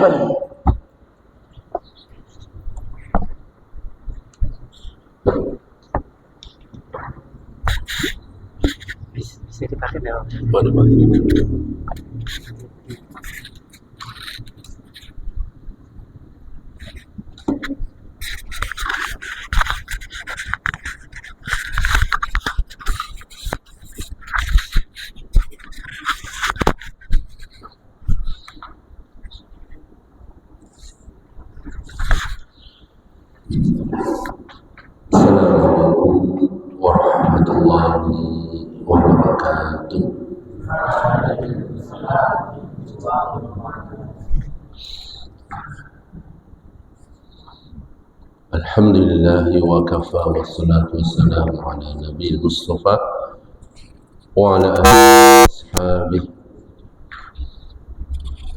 Bisa dipakai ya? Boleh, boleh. Assalamualaikum warahmatullahi wabarakatuh. Alhamdulillah wa kafa wassalatu wassalamu ala nabiyil mustafa wa ala alihi ashabihi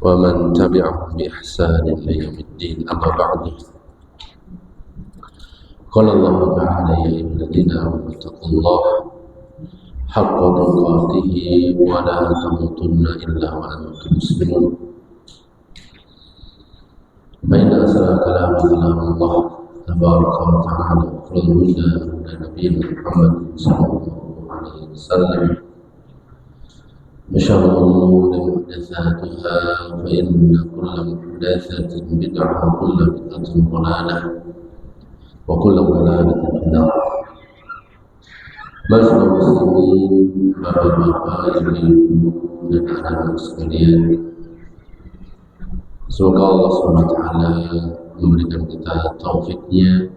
wa man tabi'ahum bi ihsanin ila yaumiddin, amma ba'du. Qala Allah ta'ala ya ayyuhalladzina amanu taqullaha haqqa tuqatih wa la tamutunna illa wa antum muslimun. Baina asal kalamullah tabaraka wa ta'ala wa qul huda nabiyina Muhammad sallallahu alaihi wasallam. وشر الأمور محدثاتها فإن كل محدثة بدعة وكل بدعة ضلالة وكل ضلالة في النار. Masyaallah muslimin, bapak-bapak, ibu dan anak-anak sekalian, semoga Allah SWT memberikan kita taufiknya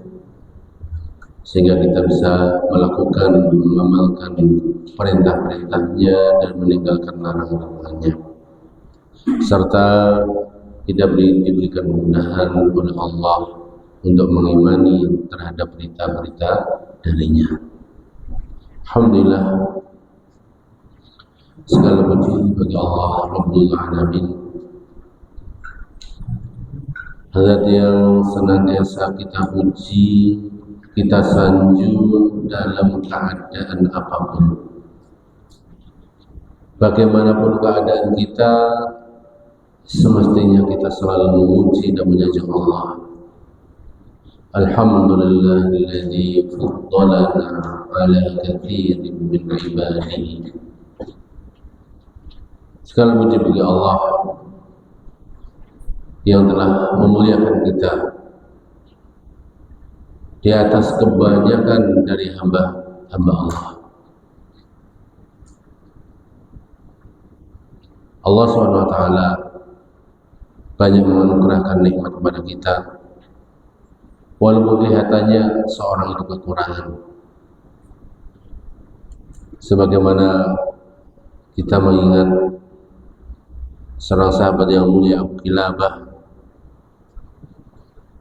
sehingga kita bisa melakukan, mengamalkan perintah-perintahnya dan meninggalkan larangan-larangannya, serta kita diberikan kemudahan oleh Allah untuk mengimani terhadap berita-berita darinya. Alhamdulillah, segala puji bagi Allah Rabbul Alamin, Zat yang senantiasa kita puji, kita sanjung dalam keadaan apapun. Bagaimanapun keadaan kita, semestinya kita selalu memuji dan menyanjung Allah. Alhamdulillahilladzi faddalana ala katsirin min ibadihi. Segala puji bagi Allah yang telah memuliakan kita di atas kebanyakan dari hamba-hamba Allah. Allah SWT banyak menganugerahkan nikmat kepada kita, walaupun kelihatannya seorang itu kekurangan. Sebagaimana kita mengingat seorang sahabat yang mulia, Abu Kilabah,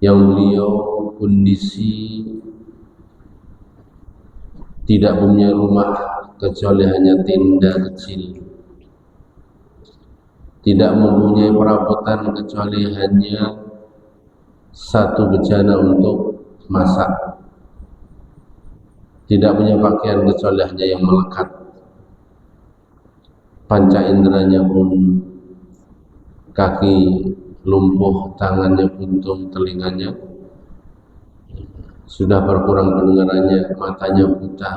yang beliau kondisi tidak punya rumah kecuali hanya tenda kecil, tidak mempunyai perabotan kecuali hanya satu bejana untuk masak, tidak punya pakaian kecuali hanya yang melekat, panca inderanya pun kaki lumpuh, tangannya buntung, telinganya sudah berkurang pendengarannya, matanya buta,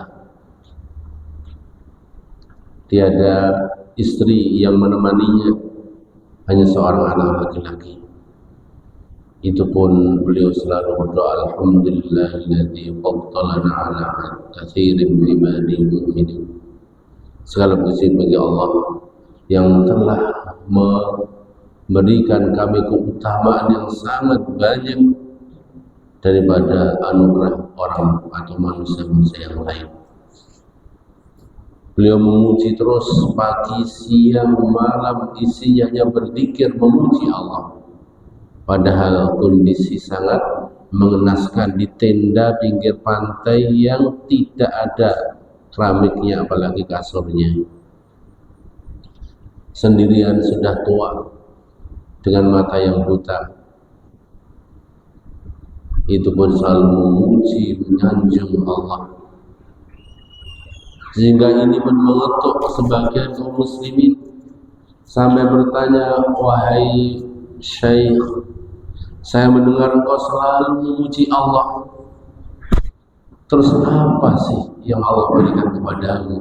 tiada istri yang menemaninya, hanya seorang anak laki-laki. Itu pun beliau selalu berdoa, alhamdulillahilladzi faddalana ala katsirin min ibadihi mu'minin. Segala puji bagi Allah yang telah memberikan kami keutamaan yang sangat banyak daripada anugerah orang atau manusia-manusia yang lain. Beliau memuji terus pagi, siang, malam, isinya hanya berzikir memuji Allah. Padahal kondisi sangat mengenaskan di tenda pinggir pantai yang tidak ada keramiknya apalagi kasurnya. Sendirian sudah tua dengan mata yang buta. Itu pun selalu memuji, menyanjung Allah. Sehingga ini pun mengetuk sebagian kaum muslimin sampai bertanya, wahai Syekh, saya mendengar engkau selalu memuji Allah. Terus apa sih yang Allah berikan kepadamu?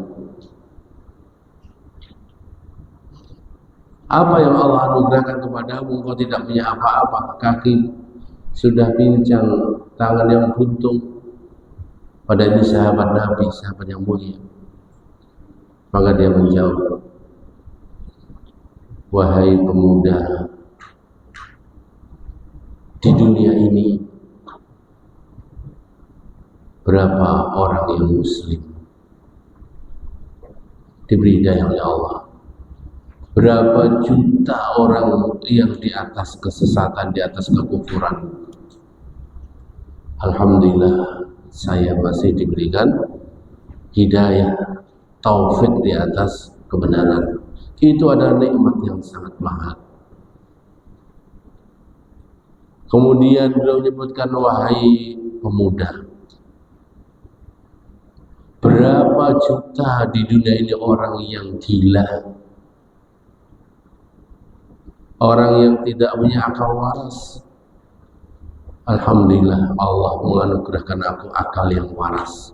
Apa yang Allah anugerahkan kepadamu? Engkau tidak punya apa-apa, kaki sudah pincang, tangan yang buntung. Pada ini sahabat Nabi, sahabat yang mulia. Maka dia menjawab, wahai pemuda, di dunia ini berapa orang yang muslim diberi hidayah oleh Allah? Berapa juta orang yang di atas kesesatan, di atas kekufuran? Alhamdulillah, saya masih diberikan hidayah, taufik di atas kebenaran. Itu adalah nikmat yang sangat mahal. Kemudian beliau menyebutkan, wahai pemuda, berapa juta di dunia ini orang yang gila, orang yang tidak punya akal waras. Alhamdulillah, Allah menganugerahkan aku akal yang waras.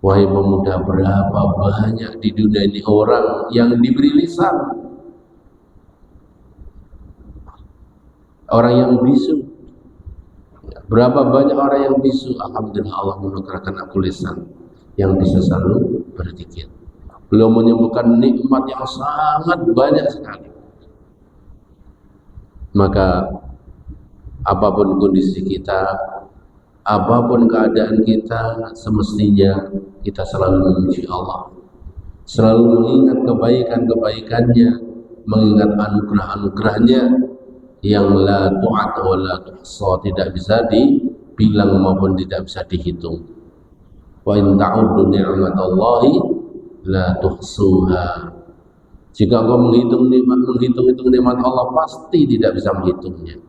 Wahai pemuda, berapa banyak di dunia ini orang yang diberi lisan, orang yang bisu. Berapa banyak orang yang bisu. Alhamdulillah, Allah menganugerahkan aku lisan yang bisa selalu berzikir. Beliau menyebutkan nikmat yang sangat banyak sekali. Maka apapun kondisi kita, apapun keadaan kita, semestinya kita selalu memuji Allah, selalu mengingat kebaikan-kebaikannya, mengingat anugerah-anugerahnya yang la tu'ad wa la tuhsa, tidak bisa dibilang maupun tidak bisa dihitung. Wa in ta'uddu ni'matallahi la tuhsuha. Jika engkau menghitung nikmat Allah, pasti tidak bisa menghitungnya.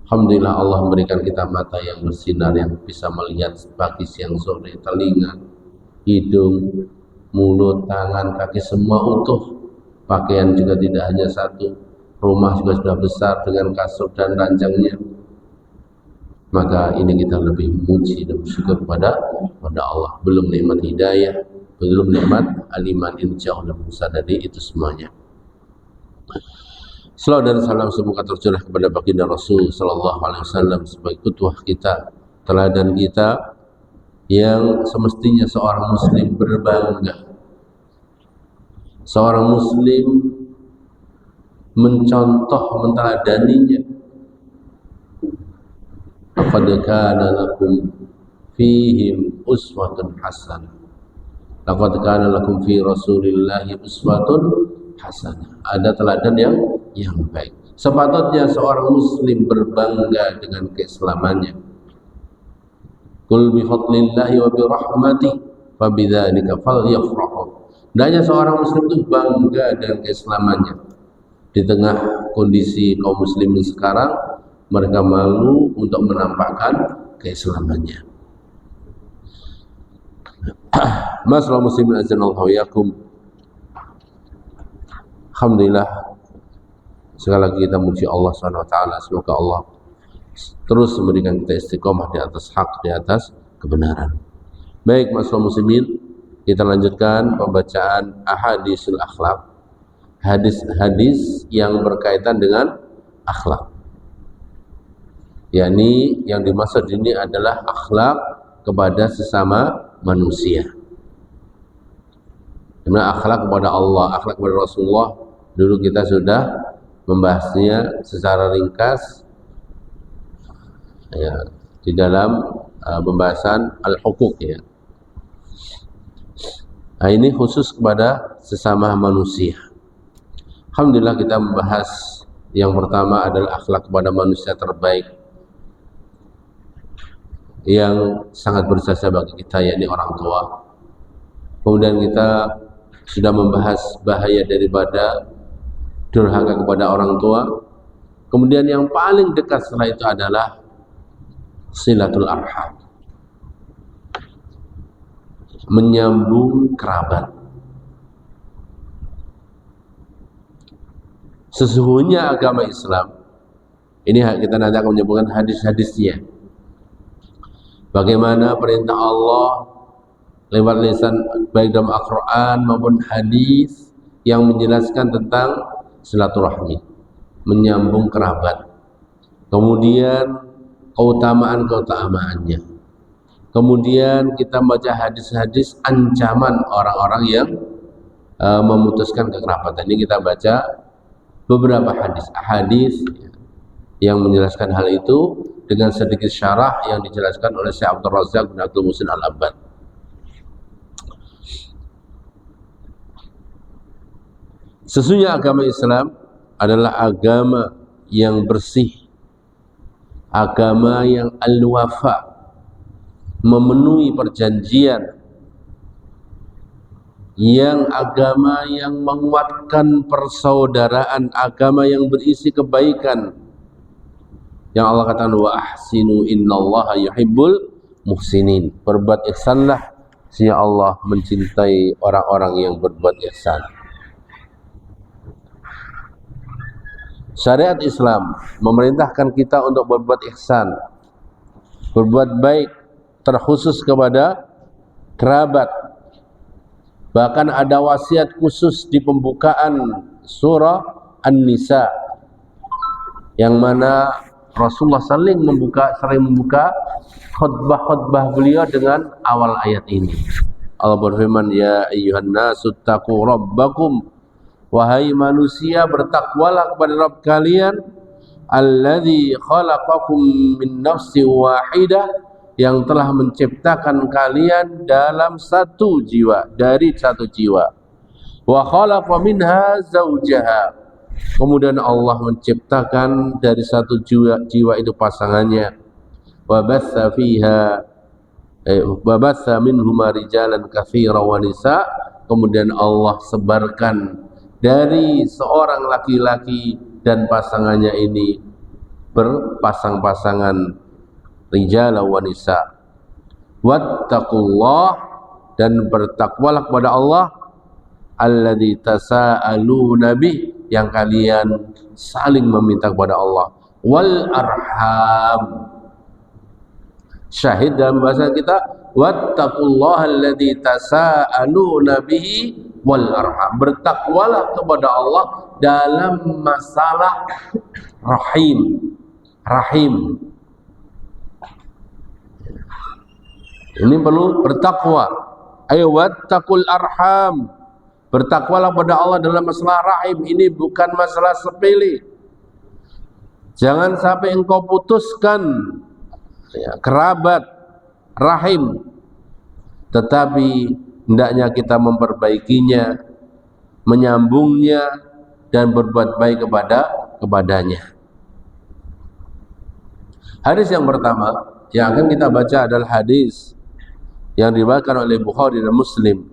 Alhamdulillah, Allah memberikan kita mata yang bersinar, yang bisa melihat pagi, siang, sore, telinga, hidung, mulut, tangan, kaki, semua utuh. Pakaian juga tidak hanya satu, rumah juga sudah besar dengan kasur dan ranjangnya. Maka ini kita lebih memuji dan bersyukur kepada Allah. Belum nikmat hidayah, belum nikmat aliman, ini jauh lebih besar dari itu semuanya. Salawat dan salam semoga tercurah kepada baginda Rasul sallallahu alaihi wasallam sebagai qudwah kita, teladan kita, yang semestinya seorang muslim berbangga. Seorang muslim mencontoh, menteladaninya. Laqad kana lakum fihim uswatun hasanah. Laqad kana lakum fi Rasulillahi uswatun hasanah. Ada teladan yang baik. Sepatutnya seorang muslim berbangga dengan keislamannya. Qul bi fadlillahi wa bi rahmatihi fa bidzalika falyafrahu. Hendaknya seorang muslim itu bangga dengan keislamannya. Di tengah kondisi kaum muslimin sekarang, mereka malu untuk menampakkan keislamannya. Masalah muslimin azanallahu yakum. Alhamdulillah, sekali lagi kita muji Allah SWT. Semoga Allah terus memberikan kita istiqomah di atas hak, di atas kebenaran. Baik, masalah muslimin, kita lanjutkan pembacaan ahadisul akhlak, hadis-hadis yang berkaitan dengan akhlak. yakni yang dimaksud ini adalah akhlak kepada sesama manusia. Karena akhlak kepada Allah, akhlak kepada Rasulullah, dulu kita sudah membahasnya secara ringkas ya, di dalam pembahasan al-huquq ya. Nah, ini khusus kepada sesama manusia. Alhamdulillah kita membahas yang pertama adalah akhlak kepada manusia terbaik yang sangat berjasa bagi kita, yakni orang tua. Kemudian kita sudah membahas bahaya daripada durhaka kepada orang tua. Kemudian yang paling dekat setelah itu adalah silatul arham, menyambung kerabat. Sesungguhnya agama Islam ini kita nanti akan menyebutkan hadis-hadisnya. Bagaimana perintah Allah lewat lisan baik dalam Al-Quran maupun hadis yang menjelaskan tentang silaturahmi, menyambung kerabat. Kemudian keutamaan-keutamaannya. Kemudian kita baca hadis-hadis ancaman orang-orang yang memutuskan kekerabatan. Ini kita baca beberapa hadis yang menjelaskan hal itu dengan sedikit syarah yang dijelaskan oleh Syekh Abdul Razak bin Abdul Muhsin Al-Abbad. Sesungguhnya agama Islam adalah agama yang bersih, agama yang al-wafa, memenuhi perjanjian, yang agama yang menguatkan persaudaraan, agama yang berisi kebaikan. Yang Allah katakan wa ahsinu innallaha yuhibbul muhsinin. Berbuat ihsanlah, sesungguhnya Allah mencintai orang-orang yang berbuat ihsan. Syariat Islam memerintahkan kita untuk berbuat ihsan, berbuat baik, terkhusus kepada kerabat. Bahkan ada wasiat khusus di pembukaan surah An-Nisa, yang mana Rasulullah sering membuka khutbah-khutbah beliau dengan awal ayat ini. Allah berfirman, ya ayyuhan nasu taqu rabbakum, wahai manusia bertakwalah kepada Rabb kalian, alladzi khalaqakum min nafsin wahidah, yang telah menciptakan kalian dalam satu jiwa, dari satu jiwa. Wa khalaqa minha zawjaha, kemudian Allah menciptakan dari satu jiwa itu pasangannya. Wa batsa fiha wa batsa minhuma rijalan katsiran wa nisa, kemudian Allah sebarkan dari seorang laki-laki dan pasangannya ini berpasang-pasangan, rijala wa nisa. Wattaqullah, dan bertakwalah kepada Allah, alladzi tasaaluna bih, yang kalian saling meminta kepada Allah. Wal arham, syahid dalam bahasa kita, wattaqullaha alladzi tasaaluna bihi wal arham. Bertakwalah kepada Allah dalam masalah rahim. Ini perlu bertakwa. Ayo wattaqul arham, bertakwalah kepada Allah dalam masalah rahim. Ini bukan masalah sepele. Jangan sampai engkau putuskan kerabat rahim, tetapi hendaknya kita memperbaikinya, menyambungnya, dan berbuat baik kepadanya. Hadis yang pertama yang akan kita baca adalah hadis yang diriwayatkan oleh Bukhari dan Muslim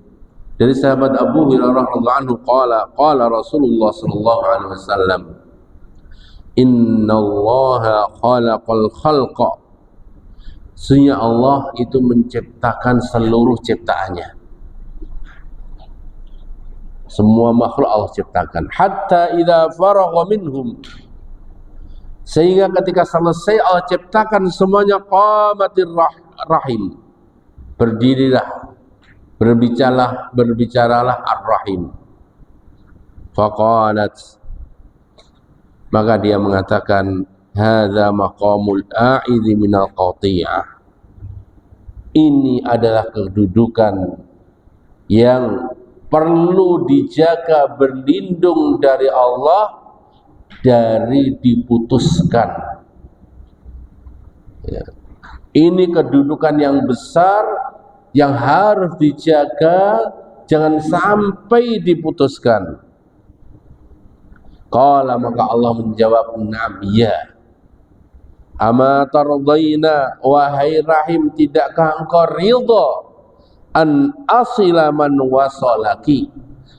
dari sahabat Abu Hurairah radhiyallahu anhu, qala Rasulullah sallallahu alaihi wasallam, innallaha khalaqal khalqa, sesungguhnya Allah itu menciptakan seluruh ciptaannya. Semua makhluk Allah ciptakan. Hatta idza faragha minhum, sehingga ketika selesai Allah ciptakan semuanya, qamatir rahim, berdirilah, berbicaralah ar-rahim. Faqalat, maka dia mengatakan, hadza maqamul a'idhi minal qati'ah, ini adalah kedudukan yang perlu dijaga, berlindung dari Allah dari diputuskan. Ini kedudukan yang besar yang harus dijaga, jangan sampai diputuskan. Qala, maka Allah menjawab, na'am, ya. Ama tardaina, wahai rahim, tidakkah engkau ridha an asila man wasalaki,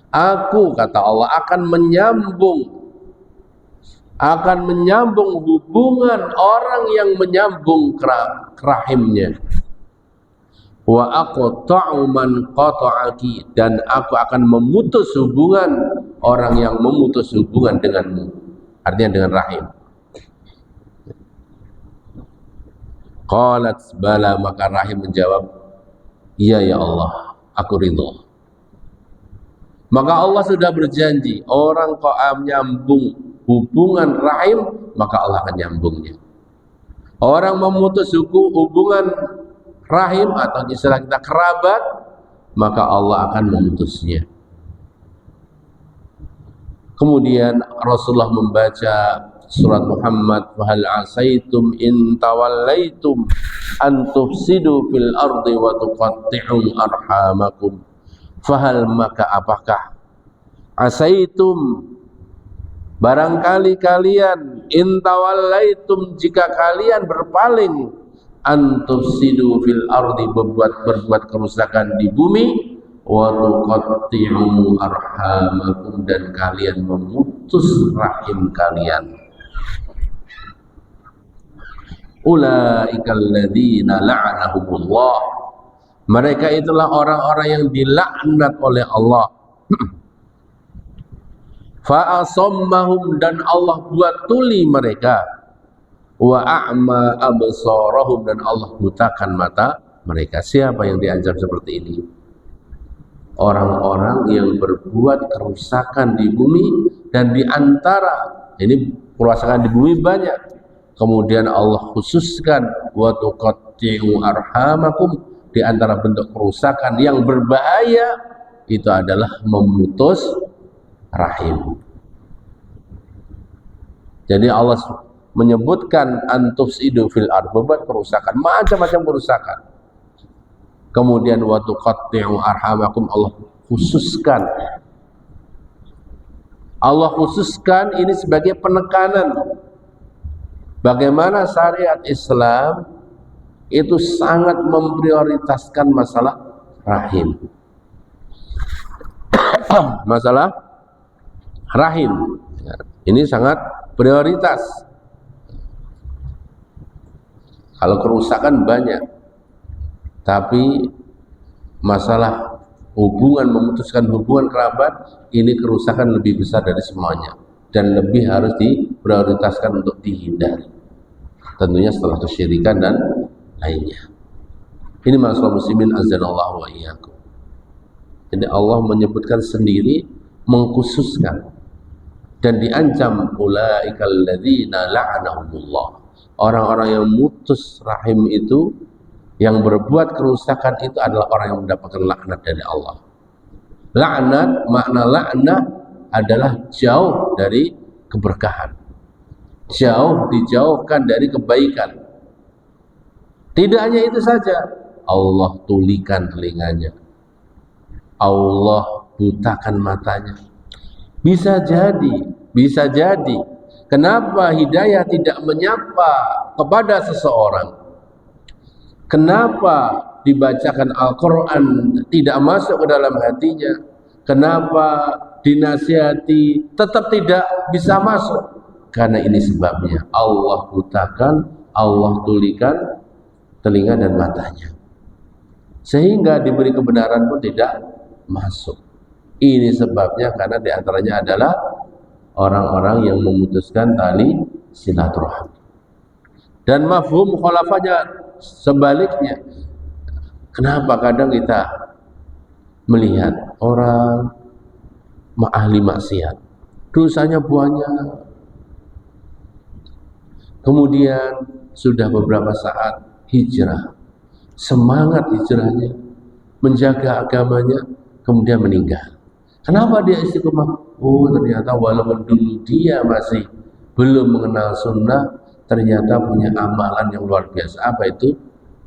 aku, kata Allah, akan menyambung hubungan orang yang menyambung rahimnya. Wa aqta'u man qata'aki, dan aku akan memutus hubungan orang yang memutus hubungan denganmu, artinya dengan rahim. Qalat bala, maka rahim menjawab, iya ya Allah, aku ridho. Maka Allah sudah berjanji, orang kok menyambung hubungan rahim, maka Allah akan nyambungnya. Orang memutus hubungan rahim atau istilah kita kerabat, maka Allah akan memutusnya. Kemudian Rasulullah membaca surat Muhammad, fahal asaitum in tawallaitum an tufsidu fil ardi wa tuqatti'u arhamakum. Fahal, maka apakah, asaitum, barangkali kalian, in tawallaitum, jika kalian berpaling, an tufsidu fil ardi, berbuat kerusakan di bumi, wa tuqatti'u arhamakum, dan kalian memutus rahim kalian. Ulaikal ladzina la'anahumullah, mereka itulah orang-orang yang dilaknat oleh Allah. Fa asammahum, dan Allah buat tuli mereka. Wa a'ma absarahum, dan Allah butakan mata mereka. Siapa yang diancam seperti ini? Orang-orang yang berbuat kerusakan di bumi, dan di antara ini kerusakan di bumi banyak. Kemudian Allah khususkan wa tuqatti'u arhamakum, di antara bentuk kerusakan yang berbahaya itu adalah memutus rahim. Jadi Allah menyebutkan antufsidu fil ardh, berbuat kerusakan, macam-macam kerusakan. Kemudian wa tuqatti'u arhamakum, Allah khususkan. Allah khususkan ini sebagai penekanan bagaimana syariat Islam itu sangat memprioritaskan masalah rahim. Masalah rahim ini sangat prioritas. Kalau kerusakan banyak, tapi masalah hubungan, memutuskan hubungan kerabat, ini kerusakan lebih besar dari semuanya, dan lebih harus diprioritaskan untuk dihindari, tentunya setelah kesyirikan dan lainnya. Ini masalah muslimin azanallahu wa iyyakum. Jadi Allah menyebutkan sendiri, mengkhususkan, dan diancam ulaikal ladzina la'anahumullah, orang-orang yang mutus rahim itu, yang berbuat kerusakan itu adalah orang yang mendapatkan laknat dari Allah. Laknat, makna laknat adalah jauh dari keberkahan, jauh, dijauhkan dari kebaikan. Tidak hanya itu saja, Allah tulikan telinganya, Allah butakan matanya. Bisa jadi. Kenapa hidayah tidak menyapa kepada seseorang? Kenapa dibacakan Al-Quran tidak masuk ke dalam hatinya? Kenapa dinasihati tetap tidak bisa masuk? Karena ini sebabnya, Allah butakan, Allah tulikan telinga dan matanya, sehingga diberi kebenaran pun tidak masuk. Ini sebabnya, karena diantaranya adalah orang-orang yang memutuskan tali silaturahmi. Dan mafhum khalafahnya sebaliknya. Kenapa kadang kita melihat orang ahli maksiat, dosanya banyak, kemudian sudah beberapa saat hijrah, semangat hijrahnya, menjaga agamanya, kemudian meninggal. Kenapa dia istiqomah? Oh, ternyata walaupun dulu dia masih belum mengenal sunnah, ternyata punya amalan yang luar biasa. Apa itu?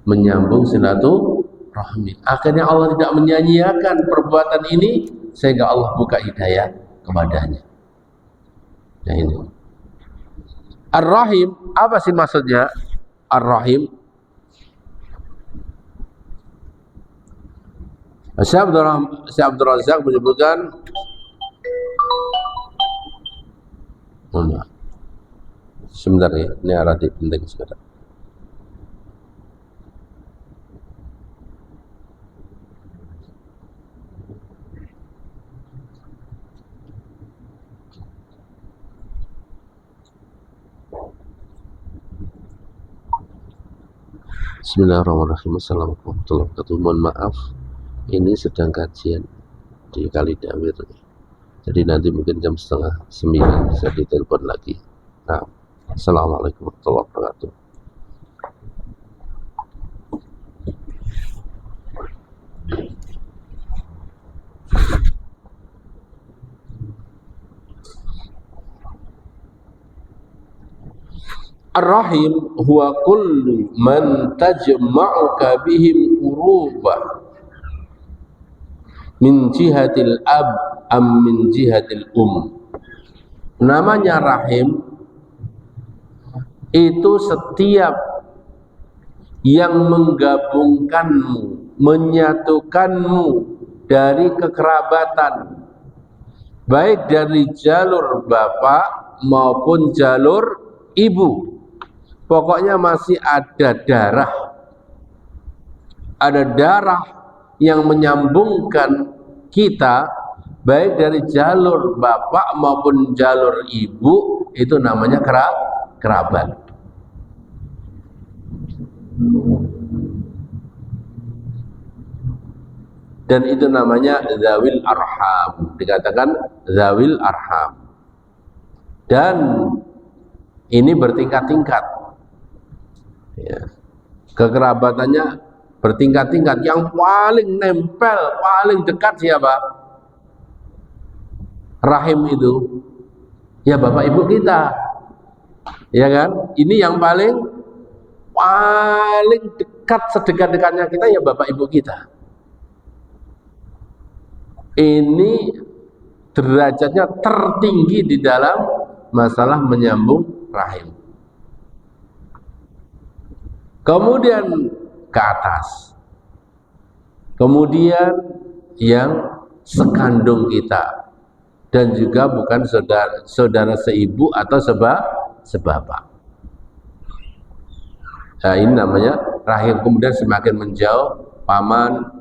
Menyambung silaturahmi. Akhirnya Allah tidak menyia-nyiakan perbuatan ini, sehingga Allah buka hidayah kepadanya. Nah ini Ar-Rahim, apa sih maksudnya Ar-Rahim? Syekh Abdul Razak menyebutkan, sebentar ya, ini relatif penting sebentar. Bismillahirrahmanirrahim. Assalamualaikum warahmatullahi wabarakatuh. Mohon maaf, ini sedang kajian di Kalidawir. Jadi nanti mungkin jam 8:30 bisa ditelepon lagi. Nah, Assalamualaikum warahmatullahi wabarakatuh. Ar-Rahim huwa kullu man tajma'uka bihim uruba min jihatil ab am min jihatil Namanya rahim itu setiap yang menggabungkanmu, menyatukanmu dari kekerabatan, baik dari jalur bapak maupun jalur ibu. Pokoknya masih ada darah yang menyambungkan kita baik dari jalur bapak maupun jalur ibu, itu namanya kerabat. Dan itu namanya zawil arham, dikatakan zawil arham. Dan ini bertingkat-tingkat. Ya. Kekerabatannya bertingkat-tingkat. Yang paling nempel, paling dekat siapa? Rahim itu ya bapak ibu kita, ya kan? Ini yang paling dekat, sedekat-dekatnya kita ya bapak ibu kita. Ini derajatnya tertinggi di dalam masalah menyambung rahim. Kemudian ke atas, kemudian yang sekandung kita, dan juga bukan saudara seibu atau sebapak. Nah, ini namanya rahim. Kemudian semakin menjauh paman,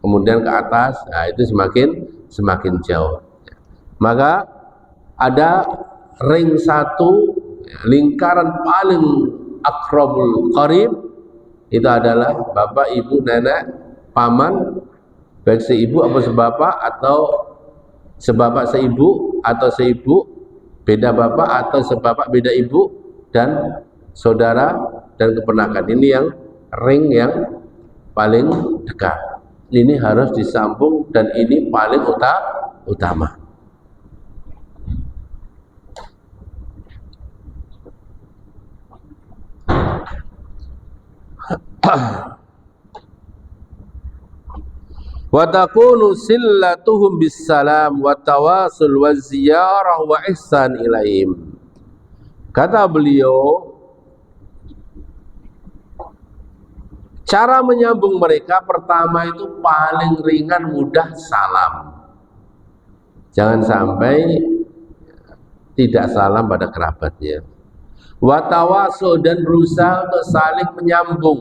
kemudian ke atas, nah itu semakin jauh. Maka ada ring satu, lingkaran paling akrabul qarib, itu adalah bapak, ibu, nenek, paman, baik seibu atau sebapak, atau sebapak seibu, atau seibu beda bapak, atau sebapak beda ibu, dan saudara dan keponakan. Ini yang ring yang paling dekat. Ini harus disambung dan ini paling utama. Wa takunu sillatuhum bisalam wa tawasul wa ziyarah wa ihsan ilaihim. Kata beliau, cara menyambung mereka pertama itu paling ringan, mudah, salam. Jangan sampai tidak salam pada kerabatnya. Wa tawasul, dan berusaha untuk saling menyambung.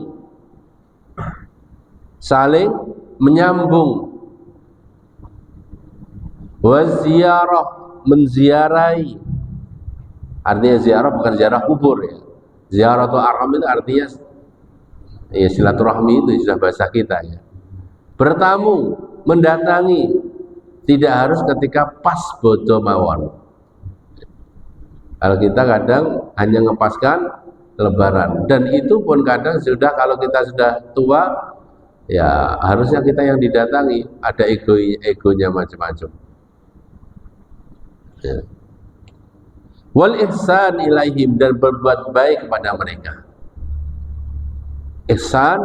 Saling menyambung. Wa ziyarah, menziarahi. Artinya ziarah bukan ziarah kubur ya. Ziaratul arham itu artinya ya silaturahmi, itu sudah bahasa kita ya. Bertamu, mendatangi, tidak harus ketika pas bodo mawon. Kalau kita kadang hanya ngepaskan lebaran, dan itu pun kadang sudah, kalau kita sudah tua ya harusnya kita yang didatangi, ada egonya macam-macam ya. Wal ihsan ilaihim, dan berbuat baik kepada mereka. Ihsan,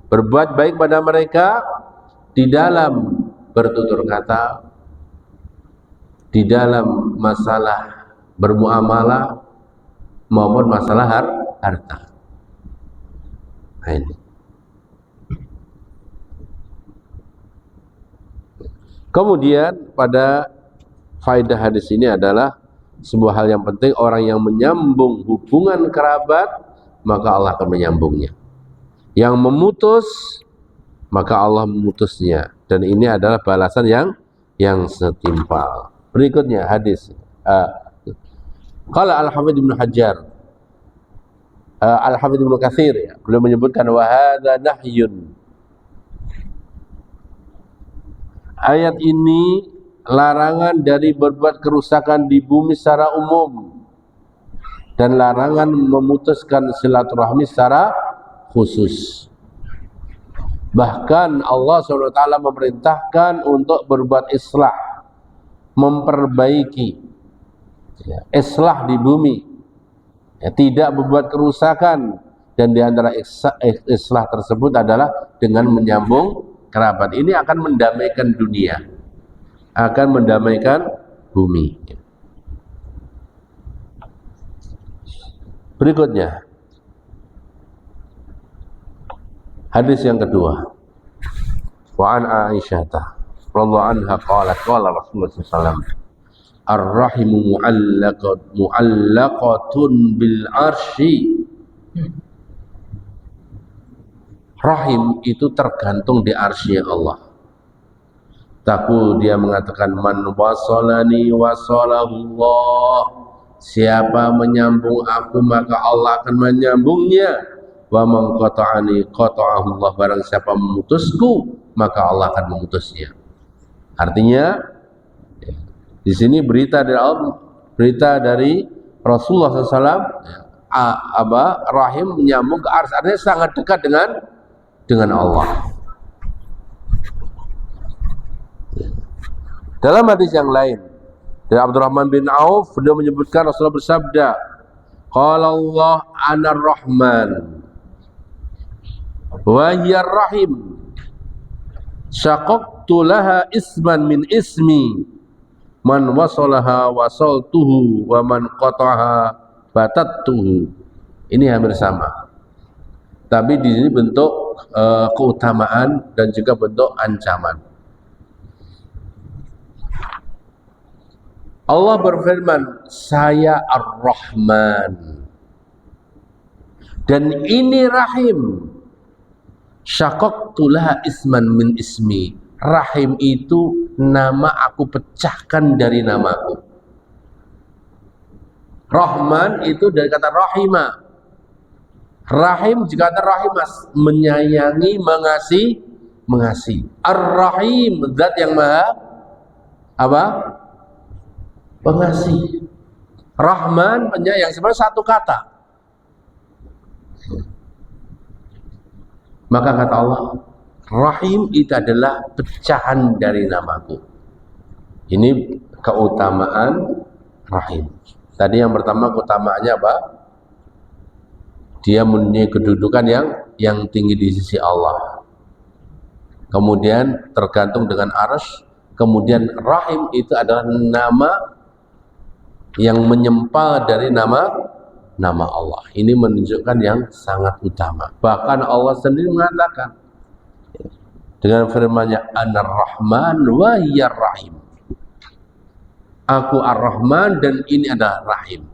berbuat baik pada mereka di dalam bertutur kata, di dalam masalah bermuamalah maupun masalah harta. Nah, ini. Kemudian pada faedah hadis ini adalah sebuah hal yang penting, orang yang menyambung hubungan kerabat maka Allah akan menyambungnya. Yang memutus maka Allah memutusnya, dan ini adalah balasan yang setimpal. Berikutnya hadis qala Al-Hafidz Ibnu Hajar Al-Hafidz Ibnu Katsir ya, beliau menyebutkan wa hadza nahyun. Ayat ini larangan dari berbuat kerusakan di bumi secara umum dan larangan memutuskan silaturahmi secara khusus. Bahkan Allah SWT memerintahkan untuk berbuat islah, memperbaiki islah di bumi, tidak berbuat kerusakan, dan di antara islah tersebut adalah dengan menyambung kerabat. Ini akan mendamaikan dunia, akan mendamaikan bumi. Berikutnya hadis yang kedua, wa an Aisyah radhiyallahu anha qalat qala Rasulullah sallallahu alaihi wasallam ar-rahimu mu'allaqatun bil arsy. Rahim itu tergantung di arsy Allah. Taku dia mengatakan man wasalani wasalahullah, siapa menyambung aku maka Allah akan menyambungnya. Wa man qata'ani qata'ahullah, barang siapa memutusku maka Allah akan memutusnya. Artinya di sini berita dari Allah, berita dari Rasulullah SAW, rahim menyambung ke arsy, artinya sangat dekat dengan Allah. Dalam hadis yang lain dari Abdurrahman bin Auf, beliau menyebutkan Rasulullah bersabda, qala Allah anar rahman wa hiya rahim, syaqaqtu laha isman min ismi, man wasalaha wasaltuhu wa man qata'aha batattuhu. Ini hampir sama, tapi di sini bentuk keutamaan dan juga bentuk ancaman. Allah berfirman, saya Ar-Rahman dan ini Rahim. Syaqaqtu laha isman min ismi. Rahim itu nama aku pecahkan dari namaku. Rahman itu dari kata rahimah. Rahim juga kata rahimas, menyayangi, mengasihi. Ar-Rahim, zat yang maha apa? Pengasih. Rahman, penyayang, sebenarnya satu kata. Maka kata Allah, Rahim itu adalah pecahan dari namaku. Ini keutamaan Rahim. Tadi yang pertama keutamaannya apa? Dia mempunyai kedudukan yang tinggi di sisi Allah. Kemudian tergantung dengan arsy. Kemudian Rahim itu adalah nama yang menyempal dari nama Allah. Ini menunjukkan yang sangat utama. Bahkan Allah sendiri mengatakan dengan firman-Nya, Anar Rahman wa hiya Rahim. Aku Ar-Rahman dan ini adalah Rahim.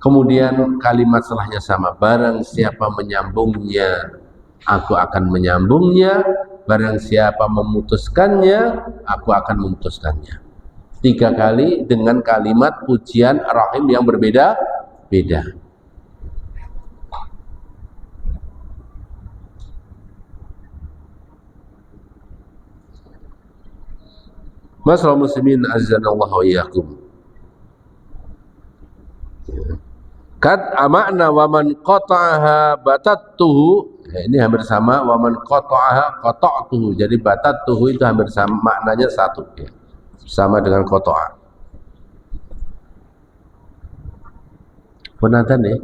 Kemudian kalimat setelahnya sama, barang siapa menyambungnya, aku akan menyambungnya. Barang siapa memutuskannya, aku akan memutuskannya. 3 kali dengan kalimat pujian Rahim yang berbeda-beda. Masyaallah muslimin azanallahu wa iyyakum. Kad amakna wa man qata'aha batattuhu. Ini hampir sama, wa man qata'aha qata'tuhu. Jadi batattuhu itu hampir sama, maknanya satu ya. Sama dengan qata'a. Pun adzan nih.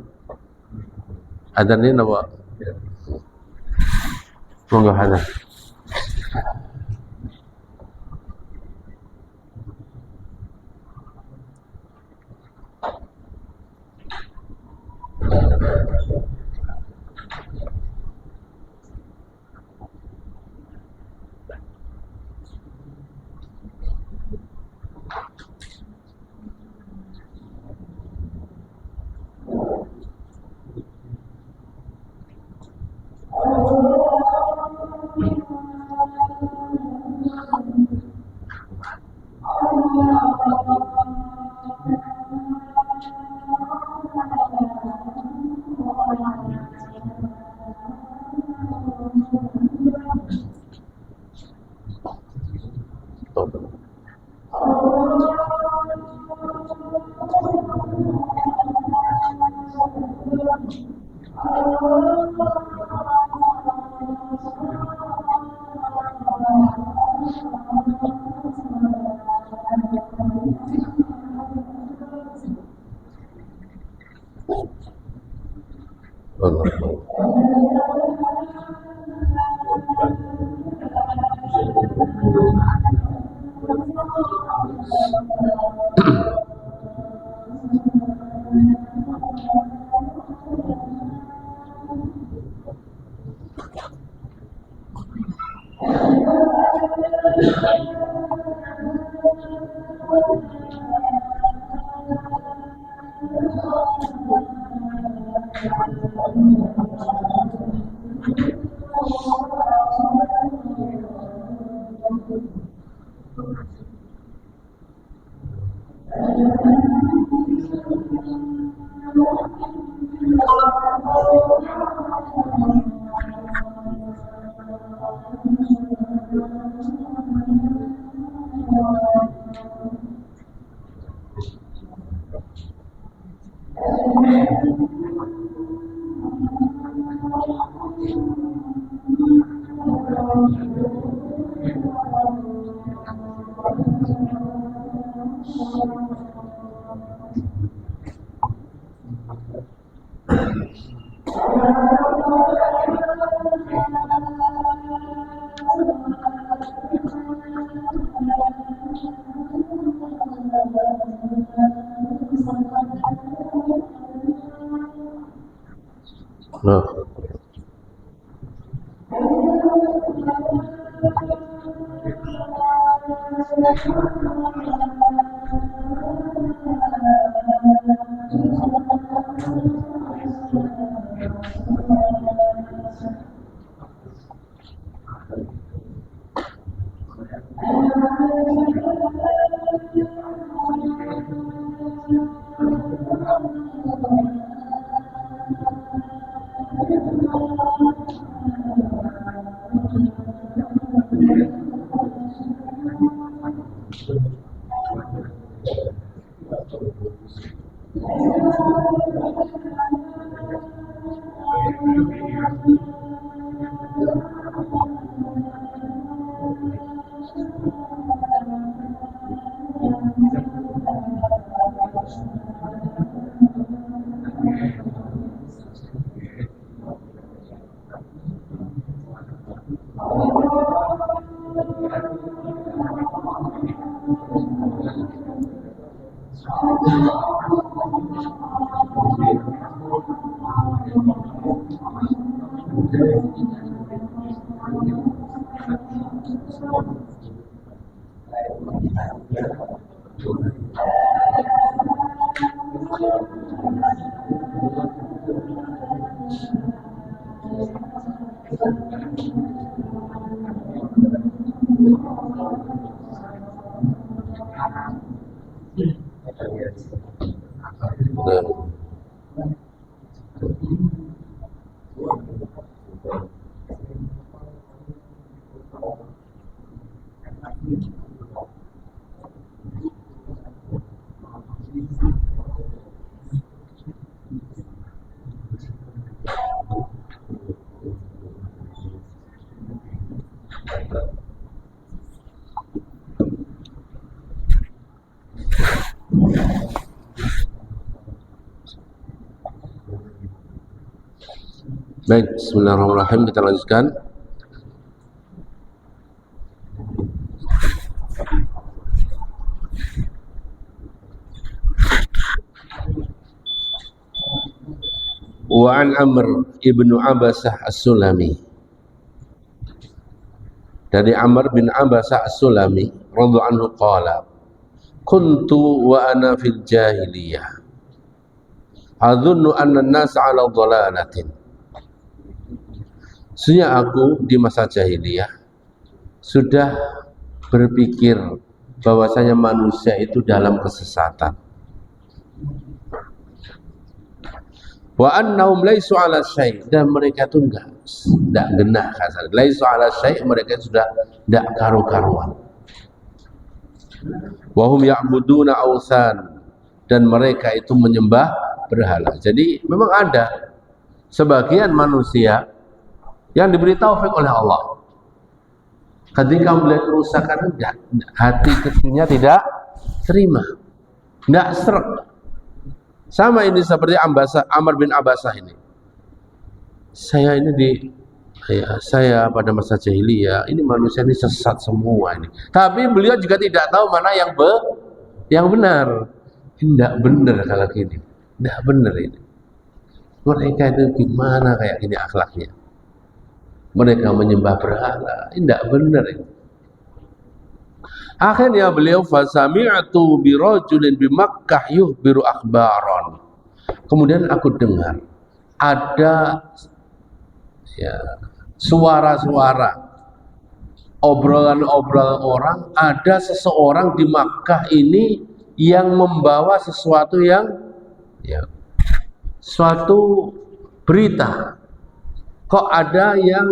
Adzan ini apa? Monggo adzan. Nah, nah. Baik, bismillahirrahmanirrahim, kita lanjutkan. Wa an Amr ibnu Abasah As-Sulami, dari Amr bin Abasah As-Sulami radhiyallahu anhu qala, kuntu wa ana fil jahiliyah adhunnu anna an-nas 'ala dhalalatin. Sesungguhnya aku di masa jahiliyah sudah berpikir bahwasanya manusia itu dalam kesesatan. Wa annahum laisu 'ala syai', dan mereka itu enggak genah kasar. Laisu 'ala syai', mereka sudah enggak karu-karuan. Wa hum ya'buduna awsan, dan mereka itu menyembah berhala. Jadi memang ada sebagian manusia yang diberi taufik oleh Allah, ketika melihat kerusakan hati kecilnya tidak terima, tidak seret. Sama ini seperti Amr bin Abasah ini. Saya pada masa jahiliyah ini manusia ini sesat semua ini. Tapi beliau juga tidak tahu mana yang benar. Tidak benar kalau gini, tidak benar ini. Mereka itu gimana kayak gini akhlaknya? Mereka menyembah berhala, tidak benar itu. Akhirnya beliau fasami'tu bi rajulin bi Makkah yuhbiru akhbaran. Kemudian aku dengar ada ya, suara-suara, obrolan-obrolan orang, ada seseorang di Makkah ini yang membawa sesuatu yang ya, suatu berita. Kok ada yang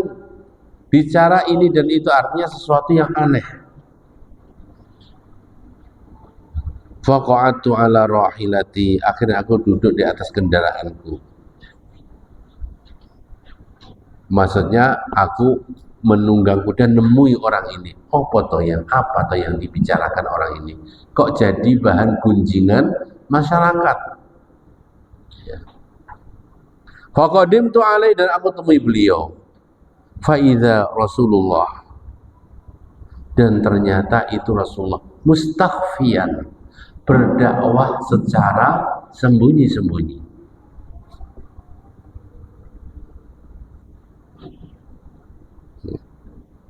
bicara ini dan itu, artinya sesuatu yang aneh. Faqa'atu ala rahilati, akhirnya aku duduk di atas kendaraanku. Maksudnya aku menunggang kuda nemui orang ini. Apa toh yang dibicarakan orang ini? Kok jadi bahan gunjingan masyarakat? Ya. Faqadimtu alaihi, dan aku temui beliau. Faidza Rasulullah, dan ternyata itu Rasulullah mustakhfiyan, berdakwah secara sembunyi-sembunyi.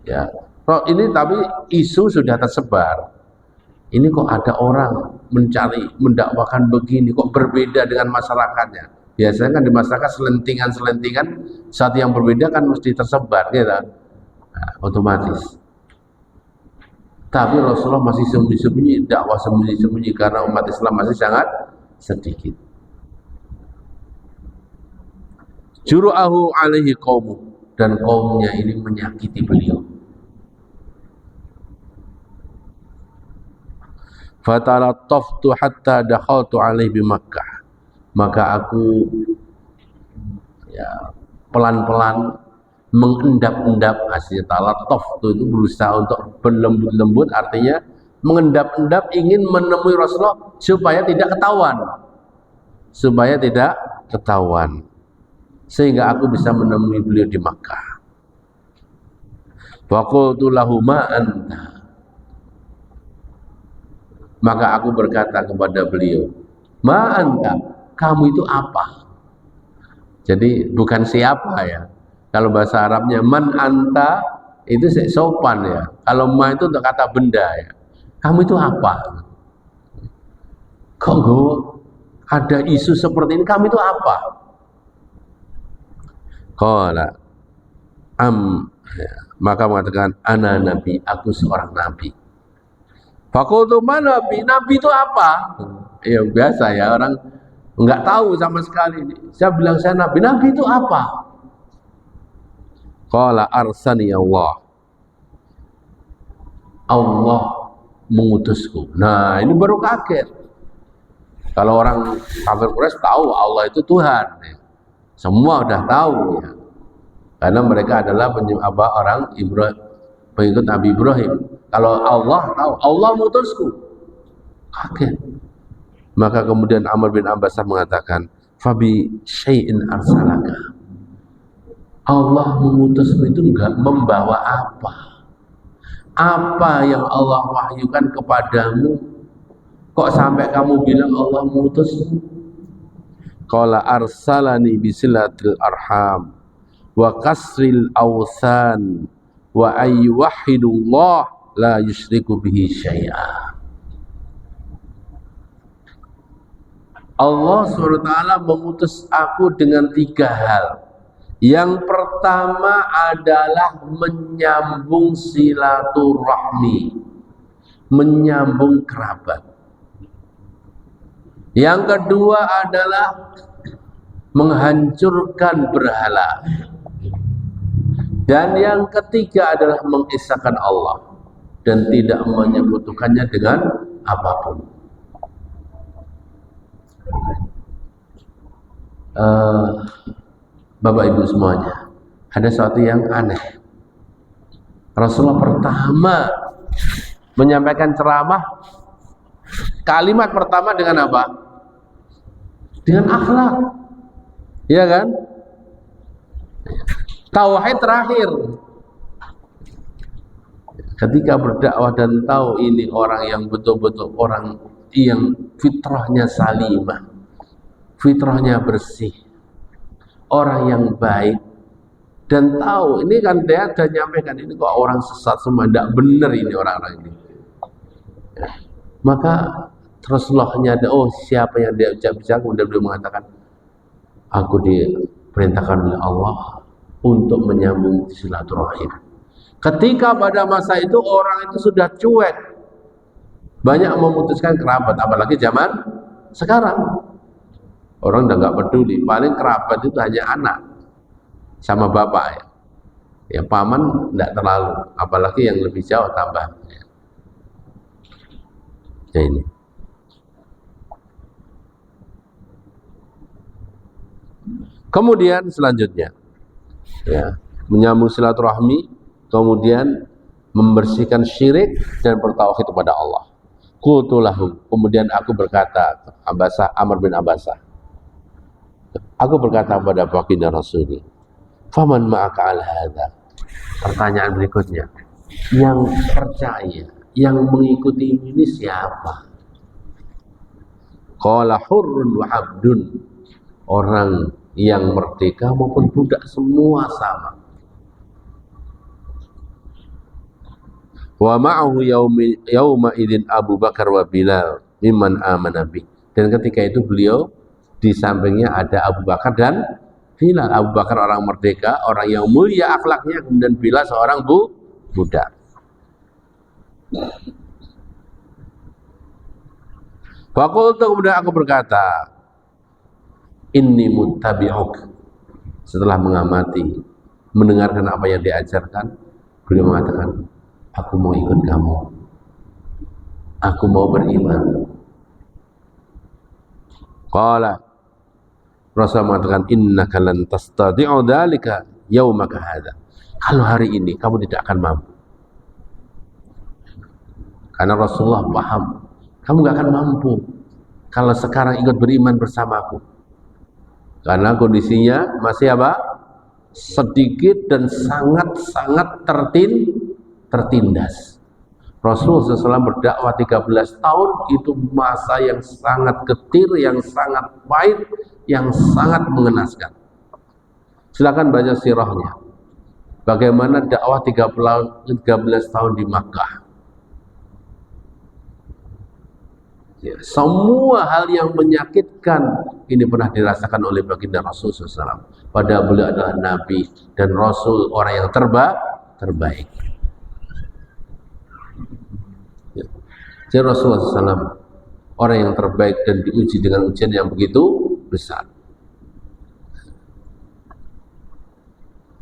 Ya, ini tapi isu sudah tersebar. Ini kok ada orang mendakwakan begini, kok berbeda dengan masyarakatnya. Biasanya kan di masyarakat selentingan-selentingan, satu yang berbeda kan mesti tersebar, gitu. Nah, otomatis. Tapi Rasulullah masih sembunyi-sembunyi, dakwah sembunyi-sembunyi karena umat Islam masih sangat sedikit. Juru'ahu alaihi qaumu, dan kaumnya ini menyakiti beliau. Fatalattaftu hatta dakhaltu alaihi bi Makkah. Maka aku ya pelan-pelan mengendap-endap, hasil talattaf itu berusaha untuk berlembut-lembut, artinya mengendap-endap ingin menemui Rasulullah supaya tidak ketahuan, sehingga aku bisa menemui beliau di Makkah. Faqultu lahu ma anta, maka aku berkata kepada beliau, ma anta, kamu itu apa? Jadi bukan siapa ya. Kalau bahasa Arabnya man anta itu sopan ya. Kalau ma itu untuk kata benda ya. Kamu itu apa? Kok ada isu seperti ini? Kamu itu apa? Qala ya. Maka mengatakan ana nabi, aku seorang nabi. Fakultu mana nabi? Nabi itu apa? Ya biasa ya, orang enggak tahu sama sekali. Saya bilang saya nabi. Nabi itu apa? Qala arsani Allah. Allah mengutusku. Nah, ini baru kaget. Kalau orang kafir Quraisy tahu Allah itu Tuhan. Semua udah tahu ya. Karena mereka adalah orang Ibrahim, pengikut Nabi Ibrahim. Kalau Allah tahu, Allah mengutusku. Kaget. Maka kemudian Amr bin Abbas mengatakan, fabi syai'in arsalaka. Allah mengutusmu itu enggak membawa apa? Apa yang Allah wahyukan kepadamu? Kok sampai kamu bilang Allah mengutusmu? Qala arsalani bisilatil arham wa kasril awsan wa ayyuhidullah la yusyriku bihi syai'a. Allah SWT mengutus aku dengan 3 hal. Yang pertama adalah menyambung silaturahmi, menyambung kerabat. Yang kedua adalah menghancurkan berhala. Dan yang ketiga adalah mengesahkan Allah dan tidak menyekutukannya dengan apapun. Bapak Ibu semuanya, ada sesuatu yang aneh. Rasulullah pertama menyampaikan ceramah, kalimat pertama dengan apa? Dengan akhlak, ya kan? Tauhid terakhir. Ketika berdakwah dan tahu ini orang yang betul-betul orang yang fitrahnya salimah, fitrahnya bersih, orang yang baik, dan tahu ini kan dia ada nyampaikan ini kok orang sesat semua, tidak benar ini orang-orang ini. Maka Rasulullah ada, oh siapa yang dia bicara, kemudian beliau mengatakan, aku diperintahkan oleh Allah untuk menyambung silaturahim. Ketika pada masa itu orang itu sudah cuek, banyak memutuskan kerabat, apalagi zaman sekarang orang udah nggak peduli, paling kerabat itu hanya anak sama bapak ya paman tidak terlalu, apalagi yang lebih jauh tambah ya ini. Kemudian selanjutnya ya, menyambung silaturahmi, kemudian membersihkan syirik dan bertauhid kepada Allah. Qultu lahum, kemudian aku berkata, Amr bin Abbasah, aku berkata kepada baginda Rasul, faman ma'aka al hadza. Pertanyaan berikutnya, yang percaya, yang mengikuti ini siapa? Qala hurrun wa abdun, orang yang merdeka maupun budak semua sama. Wa ma'ahu yauma idzin Abu Bakar wa Bilal mimman amana bi. Dan ketika itu beliau di sampingnya ada Abu Bakar dan Bilal. Abu Bakar orang merdeka, orang yang mulia akhlaknya, kemudian Bilal seorang budak. Faqultu, kemudian aku berkata, inni muttabi'uk. Setelah mengamati, mendengarkan apa yang diajarkan, beliau mengatakan, aku mau ikut kamu, aku mau beriman. Qala, Rasul mengatakan, innaka lan tastati'u dzalika yaumaka hadza. Kalau hari ini kamu tidak akan mampu. Karena Rasulullah paham, kamu gak akan mampu kalau sekarang ikut beriman bersamaku. Karena kondisinya masih apa? Sedikit dan sangat-sangat tertindas. Rasulullah SAW berdakwah 13 tahun, itu masa yang sangat getir, yang sangat pahit, yang sangat mengenaskan. Silakan baca sirahnya. Bagaimana dakwah 13 tahun di Makkah. Ya, semua hal yang menyakitkan ini pernah dirasakan oleh baginda Rasul SAW. Padahal beliau adalah Nabi dan Rasul, orang yang terbaik. Ya. Jadi Rasulullah SAW orang yang terbaik dan diuji dengan ujian yang begitu besar.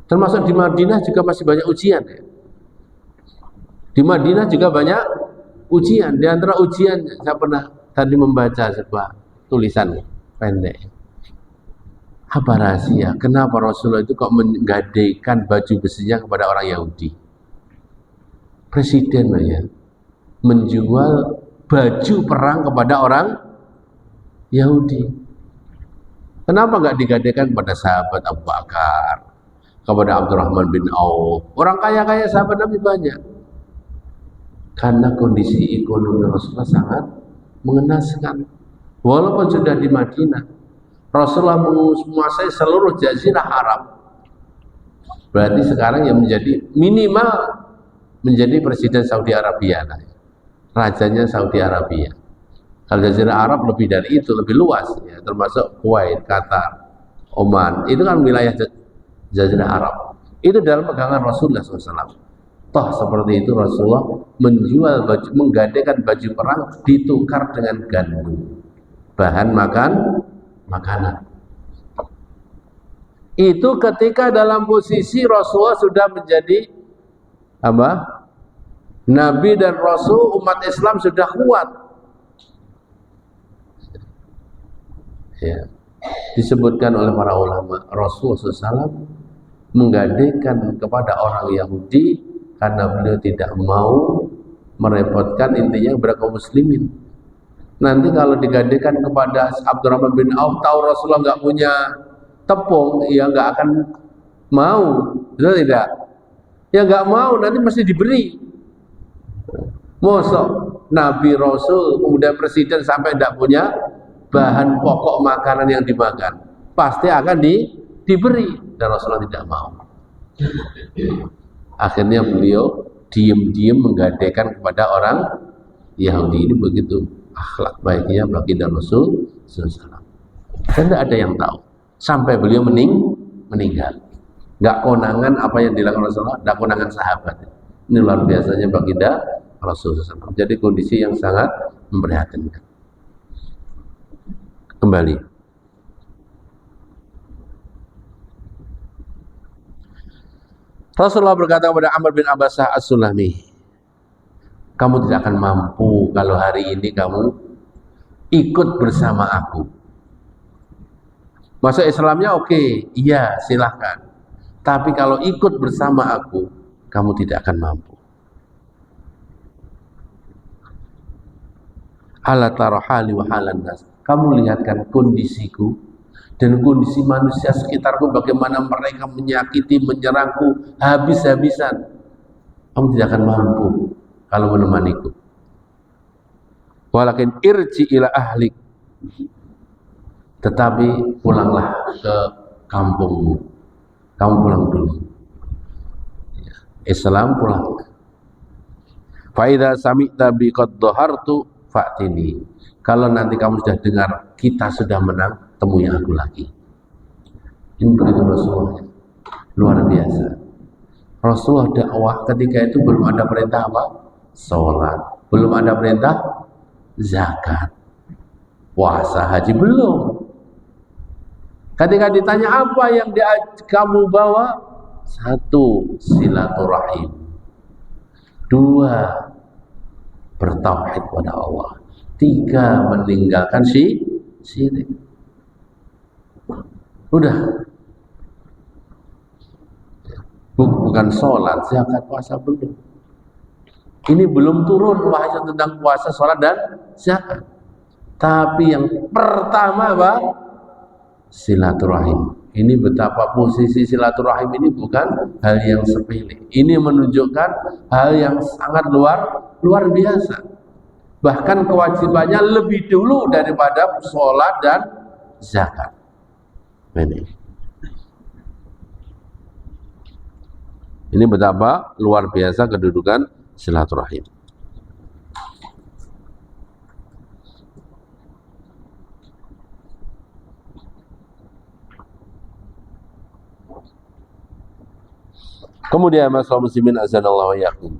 Termasuk di Madinah juga masih banyak ujian ya. Di Madinah juga banyak ujian. Di antara ujian, saya pernah tadi membaca sebuah tulisan pendek. Apa rahasia? Kenapa Rasulullah itu kok menggadaikan baju besinya kepada orang Yahudi? Presiden ya, menjual baju perang kepada orang Yahudi. Kenapa nggak digadaikan kepada sahabat Abu Bakar, kepada Abdurrahman bin Auf? Orang kaya-kaya sahabat Nabi banyak. Karena kondisi ekonomi Rasulullah sangat mengenaskan. Walaupun sudah di Madinah, Rasulullah menguasai seluruh jazirah Arab. Berarti sekarang yang menjadi minimal menjadi presiden Saudi Arabia, rajanya Saudi Arabia. Kalau jazirah Arab lebih dari itu, lebih luas, ya, termasuk Kuwait, Qatar, Oman. Itu kan wilayah jazirah Arab. Itu dalam pegangan Rasulullah SAW. Toh seperti itu Rasulullah menjual baju, menggadaikan baju perang ditukar dengan gandum, bahan makanan. Itu ketika dalam posisi Rasulullah sudah menjadi apa? Nabi dan Rasul, umat Islam sudah kuat. Ya. Disebutkan oleh para ulama, Rasulullah SAW menggadaikan kepada orang Yahudi karena beliau tidak mau merepotkan intinya kepada kaum muslimin. Nanti kalau digadaikan kepada Abdurrahman bin Auf, tahu Rasulullah nggak punya tepung, ya nggak akan mau, betul tidak? Ya nggak mau, nanti mesti diberi. Mosok Nabi Rasul kemudian presiden sampai tidak punya bahan pokok makanan yang dimakan, pasti akan diberi, dan Rasulullah tidak mau. Akhirnya beliau diam-diam menggadaikan kepada orang Yahudi ini begitu akhlak baiknya baginda Rasul SAW. Dan tidak ada yang tahu sampai beliau meninggal. Nggak konangan apa yang dilakukan Rasulullah, nggak konangan sahabat. Ini luar biasanya baginda Rasul SAW. Jadi kondisi yang sangat memprihatinkan. Kembali. Rasulullah berkata kepada Amr bin Abbasah As-Sulami, kamu tidak akan mampu kalau hari ini kamu ikut bersama aku. Masuk Islamnya oke, iya silahkan. Tapi kalau ikut bersama aku, kamu tidak akan mampu. Ala tara hali wa halan nas. Kamu lihatkan kondisiku dan kondisi manusia sekitarku, bagaimana mereka menyakiti, menyerangku habis-habisan. Kamu tidak akan mampu kalau menemaniku. Walakin irji ila ahlik. Tetapi pulanglah ke kampungmu. Kamu pulang dulu. Islam pulang. Fa idza sami'ta bi qad dhahartu fa'tini. Kalau nanti kamu sudah dengar kita sudah menang, temui aku lagi. Ini begitu Rasulullah, luar biasa. Rasulullah dakwah ketika itu belum ada perintah apa? Sholat, belum ada perintah zakat, puasa, haji belum. Ketika ditanya apa yang kamu bawa? Satu, silaturahim. Dua, bertauhid pada Allah. Tiga, meninggalkan syirik. Udah. Bukan sholat, zakat, puasa belum. Ini belum turun wahyu tentang puasa, sholat, dan zakat. Tapi yang pertama apa? Silaturahim. Ini betapa posisi silaturahim ini bukan hal yang sepele. Ini menunjukkan hal yang sangat luar biasa. Bahkan kewajibannya lebih dulu daripada sholat dan zakat. Ini betapa luar biasa kedudukan silaturahim. Kemudian masalah muslimin azanallahu wa iyyakum.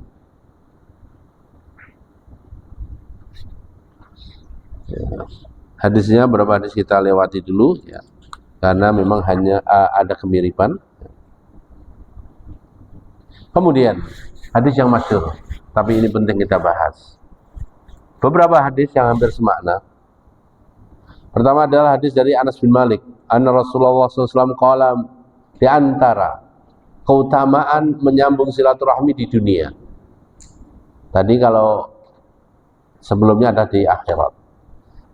Hadisnya berapa hadis kita lewati dulu ya. Karena memang hanya ada kemiripan. Kemudian hadis yang masyhur, tapi ini penting kita bahas. Beberapa hadis yang hampir semakna. Pertama adalah hadis dari Anas bin Malik. Anna Rasulullah SAW qala, di antara keutamaan menyambung silaturahmi di dunia. Tadi kalau sebelumnya ada di akhirat.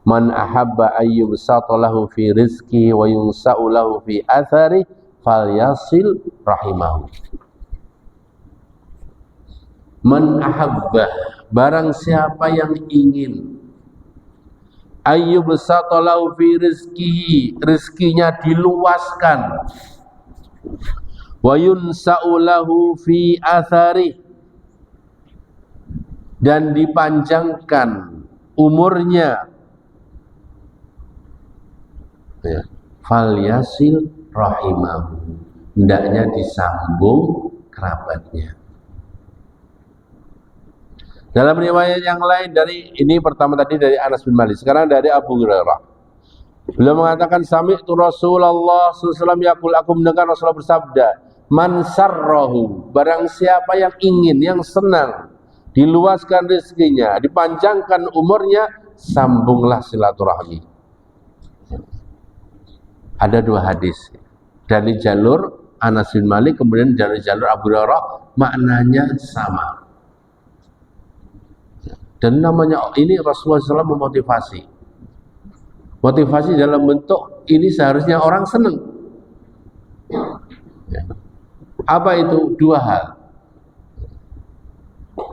Man ahabba ayyubsata lahu fi rizki wa yunsa'u lahu fi athari falyasil rahimahu. Man ahabba, barang siapa yang ingin ayyubsata lahu fi rizkihi, rizkinya diluaskan, wa yunsa'u lahu fi athari, dan dipanjangkan umurnya, ya, falyasil rahimahu, hendaknya disambung kerabatnya. Dalam riwayat yang lain dari ini, pertama tadi dari Anas bin Malik, sekarang dari Abu Hurairah. Beliau mengatakan sami'tu Rasulullah SAW yaqul, aku mendengar Rasulullah bersabda, man sarrahu, barang siapa yang ingin, yang senang diluaskan rezekinya, dipanjangkan umurnya, sambunglah silaturahmi. Ada dua hadis dari jalur Anas bin Malik, kemudian dari jalur Abu Hurairah, maknanya sama. Dan namanya ini Rasulullah SAW memotivasi. Motivasi dalam bentuk ini seharusnya orang senang. Apa itu? Dua hal.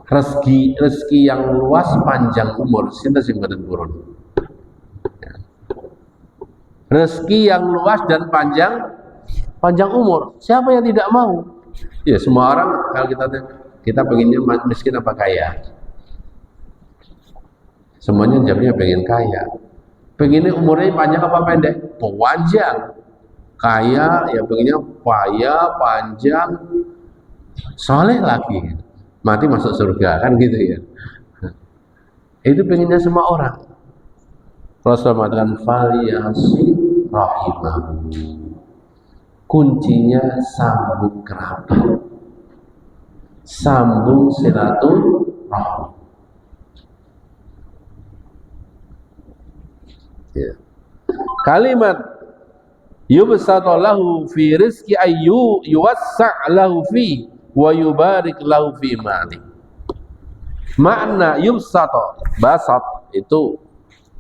Rezeki yang luas, panjang umur. Sinta singkatan kurun. Rezeki yang luas dan panjang umur. Siapa yang tidak mau? Ya semua orang. Kalau kita pengennya miskin apa kaya? Semuanya jawabnya pengen kaya. Pengennya umurnya panjang apa pendek? Panjang. Kaya ya pengennya kaya, panjang, soleh lagi. Mati masuk surga kan gitu ya. Itu pengennya semua orang. Rasul mengatakan faliyasi rahimahu. Kuncinya sambung kerabat, sambung silaturahmi. Ya. Kalimat yubsatu lahu fi rizqi ayyu yuwassa' lahu fi wa yubarik lahu fi mali. Makna yubsatu, basat itu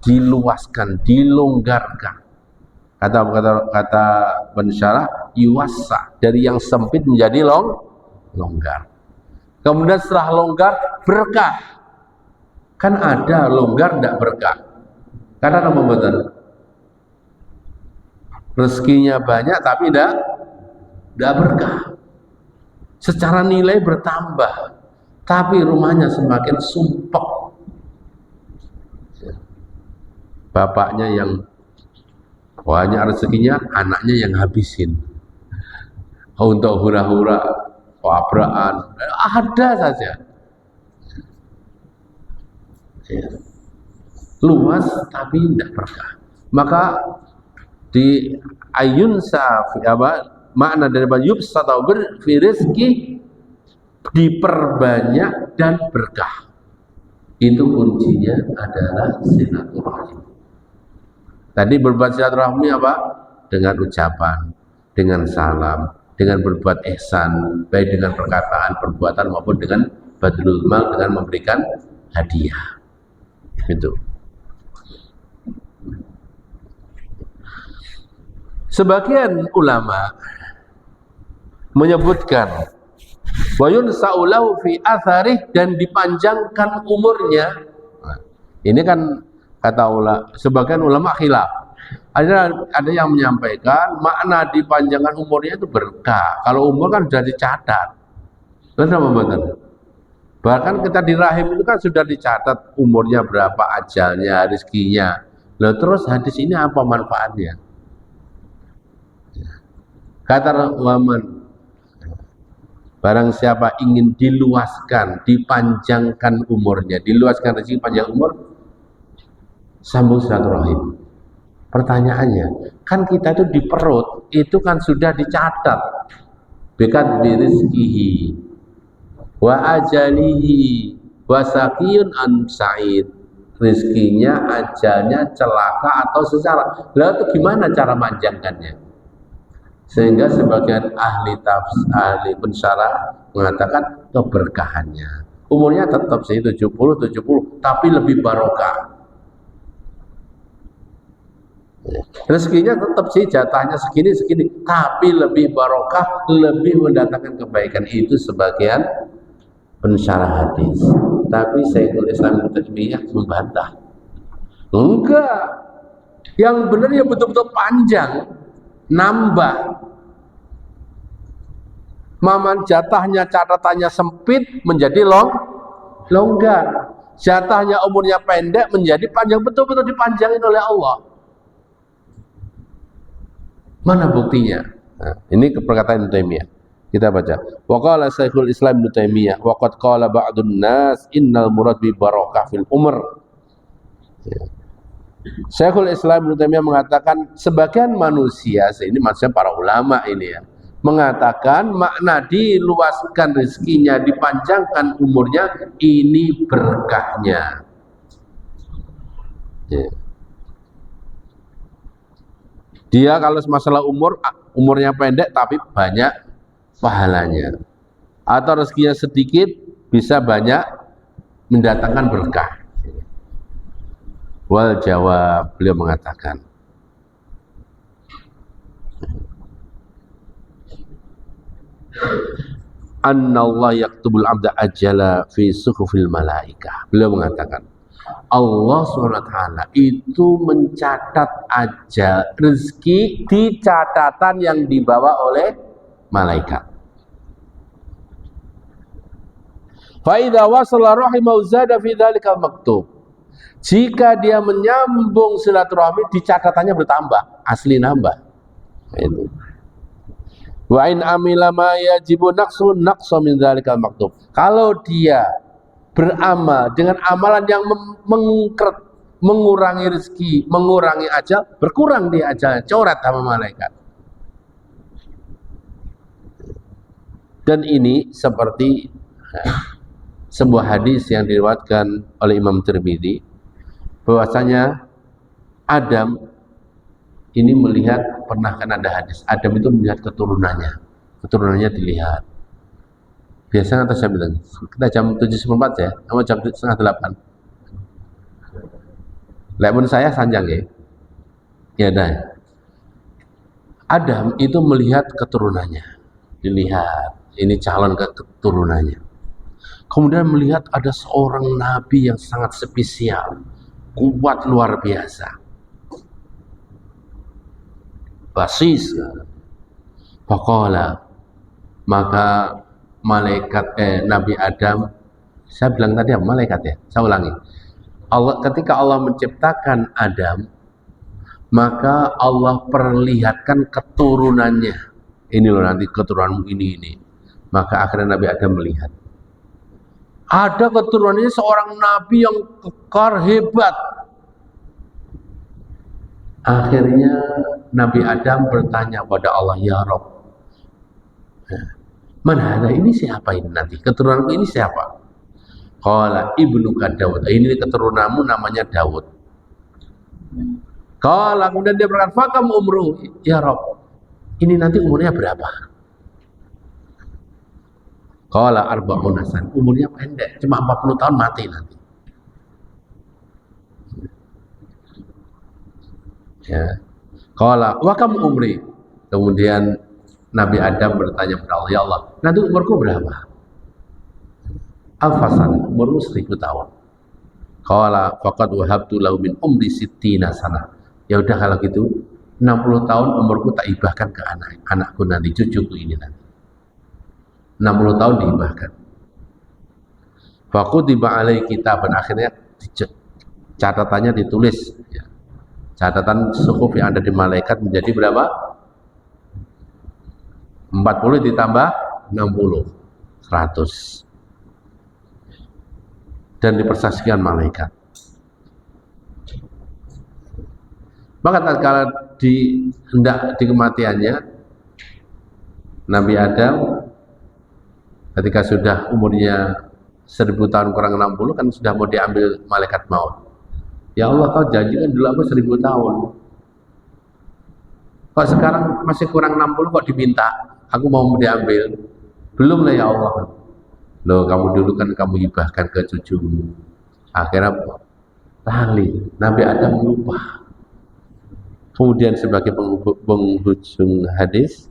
diluaskan, dilonggarkan. Kata pensyarah yuwassa, dari yang sempit menjadi longgar. Kemudian setelah longgar berkah. Kan ada longgar tidak berkah. Karena apa betul? Rezekinya banyak tapi tidak berkah. Secara nilai bertambah, tapi rumahnya semakin sumpek. Bapaknya yang banyak rezekinya, anaknya yang habisin untuk hura-hura, pabraan, ada saja. Ya. Luas tapi tidak berkah. Maka di ayun makna dari yubsat atau fi rizki, diperbanyak dan berkah. Itu kuncinya adalah silaturahmi. Tadi berbuat silaturahmi apa? Dengan ucapan, dengan salam, dengan berbuat ihsan, baik dengan perkataan, perbuatan maupun dengan badlul mal, dengan memberikan hadiah. Itu. Sebagian ulama menyebutkan wa yunsa'ulahu fi atharih, dan dipanjangkan umurnya. Nah, ini kan kata sebagian ulama khilaf. Ada yang menyampaikan makna dipanjangkan umurnya itu berkah. Kalau umur kan sudah dicatat. Betul. Bahkan kita di rahim itu kan sudah dicatat umurnya berapa, ajalnya, rezekinya. Lalu terus hadis ini apa manfaatnya? Kata waman, barang siapa ingin diluaskan, dipanjangkan umurnya, diluaskan rezeki, panjang umur, sambung silaturahim. Pertanyaannya, kan kita itu di perut, itu kan sudah dicatat. Bikat birizkihi, wa ajalihi, wa saqiyun an sa'id. Rizkinya, ajalnya, celaka atau secara. Lalu itu gimana cara manjangkannya? Sehingga sebagian ahli pensyarah mengatakan keberkahannya. Umurnya tetap sih 70, tapi lebih barokah. Rezekinya tetap sih jatahnya segini, tapi lebih barokah, lebih mendatangkan kebaikan. Itu sebagian pensyarah hadis. Tapi Syekhul Islam Ibnu Taimiyah membantah. Enggak. Yang benar ya betul-betul panjang. Nambah. Maman jatahnya, catatannya sempit menjadi longgar. Jatahnya umurnya pendek menjadi panjang, betul-betul dipanjangin oleh Allah. Mana buktinya? Nah, ini perkataan Ibnu Taimiyah. Kita baca. Wa qala Syekhul Islam Ibnu Taimiyah wa qad qala ba'dun nas innal murad bi barakah fil umr. Ya. Syekhul Islam Ibnu Taimiyah mengatakan sebagian manusia, ini maksudnya para ulama ini ya, mengatakan makna diluaskan rezekinya, dipanjangkan umurnya, ini berkahnya. Ya. Dia kalau masalah umurnya pendek tapi banyak pahalanya. Atau rezekinya sedikit bisa banyak mendatangkan berkah. Wal jawab, beliau mengatakan, Annallah yaktubul abda ajala fi suhufil malaikah. Beliau mengatakan, Allah SWT itu mencatat ajal rezeki di catatan yang dibawa oleh malaikat. Fa idza wasala rahimahu zada fi dzalikal maktub. Jika dia menyambung silaturahmi, di catatannya bertambah, asli nambah. Itu. Wa in amila ma yajibu naqsu min dzalikal maktub. Kalau dia beramal dengan amalan yang mengurangi rezeki, mengurangi ajal, berkurang dia ajalnya, coret sama malaikat. Dan ini seperti sebuah hadis yang diriwayatkan oleh Imam Tirmidzi, bahwasanya Adam ini melihat, pernah kan ada hadis, Adam itu melihat keturunannya dilihat. Biasanya atau saya bilang, kita jam 7.04 ya, sama jam 7:30. Lepun saya sanjang ya. Ya dah. Adam itu melihat keturunannya, dilihat, ini calon keturunannya. Kemudian melihat ada seorang nabi yang sangat spesial, kuat luar biasa. Basis. Faqala, maka Nabi Adam, saya bilang tadi apa? Malaikat ya? Saya ulangi. Ketika Allah menciptakan Adam, maka Allah perlihatkan keturunannya. Ini loh nanti keturunanmu ini. Maka akhirnya Nabi Adam melihat. Ada keturunannya seorang nabi yang kekar hebat. Akhirnya Nabi Adam bertanya pada Allah, ya Rabb, mana ada ini siapa ini nanti? Keturunanmu ini siapa? Qala ibnuka Daud. Ini keturunanmu namanya Daud. Qala, kemudian dia berkata, fakam umruh, ya Rabb, ini nanti umurnya berapa? Qala arba'una san. Umurnya pendek, cuma 40 tahun mati nanti. Ya. Qala wa kam umri. Kemudian Nabi Adam bertanya kepada Allah, ya Allah, nanti umurku berapa? Alfasan, umurmu 1000 tahun. Qala faqad wahabtu lahu min umri sittina sana. Ya udah kalau gitu 60 tahun umurku tak hibahkan ke anakku nanti, cucuku ini nanti. 60 tahun dihibahkan. Faqutiba alai kitaban, akhirnya catatannya ditulis. Ya. Catatan suhuf yang ada di malaikat menjadi berapa? 40 ditambah 60, 100. Dan dipersaksikan malaikat. Maka tatkala hendak di kematiannya, Nabi Adam ketika sudah umurnya 1000 tahun kurang 60, kan sudah mau diambil malaikat maut. Ya Allah, kau janjikan dulu aku 1000 tahun. Kok sekarang masih kurang 60 kok diminta? Aku mau diambil. Belum lah ya Allah. Loh, kamu dulu kan kamu hibahkan ke cucumu. Akhirnya lali, Nabi Adam lupa. Kemudian sebagai penghujung hadis,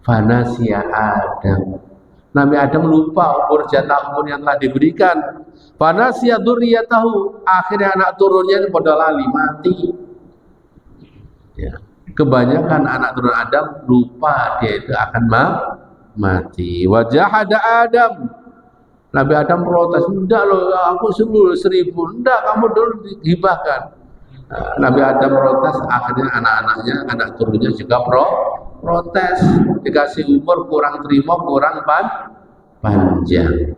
fanasiya Adam. Nabi Adam lupa jatah umur yang telah diberikan. Fanasiya dzurriyyatahu. Akhirnya anak turunnya pada lali, mati. Ya. Kebanyakan anak turun Adam lupa dia itu akan mati. Wajahada Adam. Nabi Adam protes, enggak loh, aku dulu 1000, enggak, kamu dulu dihibahkan. Nabi Adam protes, akhirnya anak-anaknya, anak turunnya juga protes. Dikasih umur kurang terima, kurang panjang.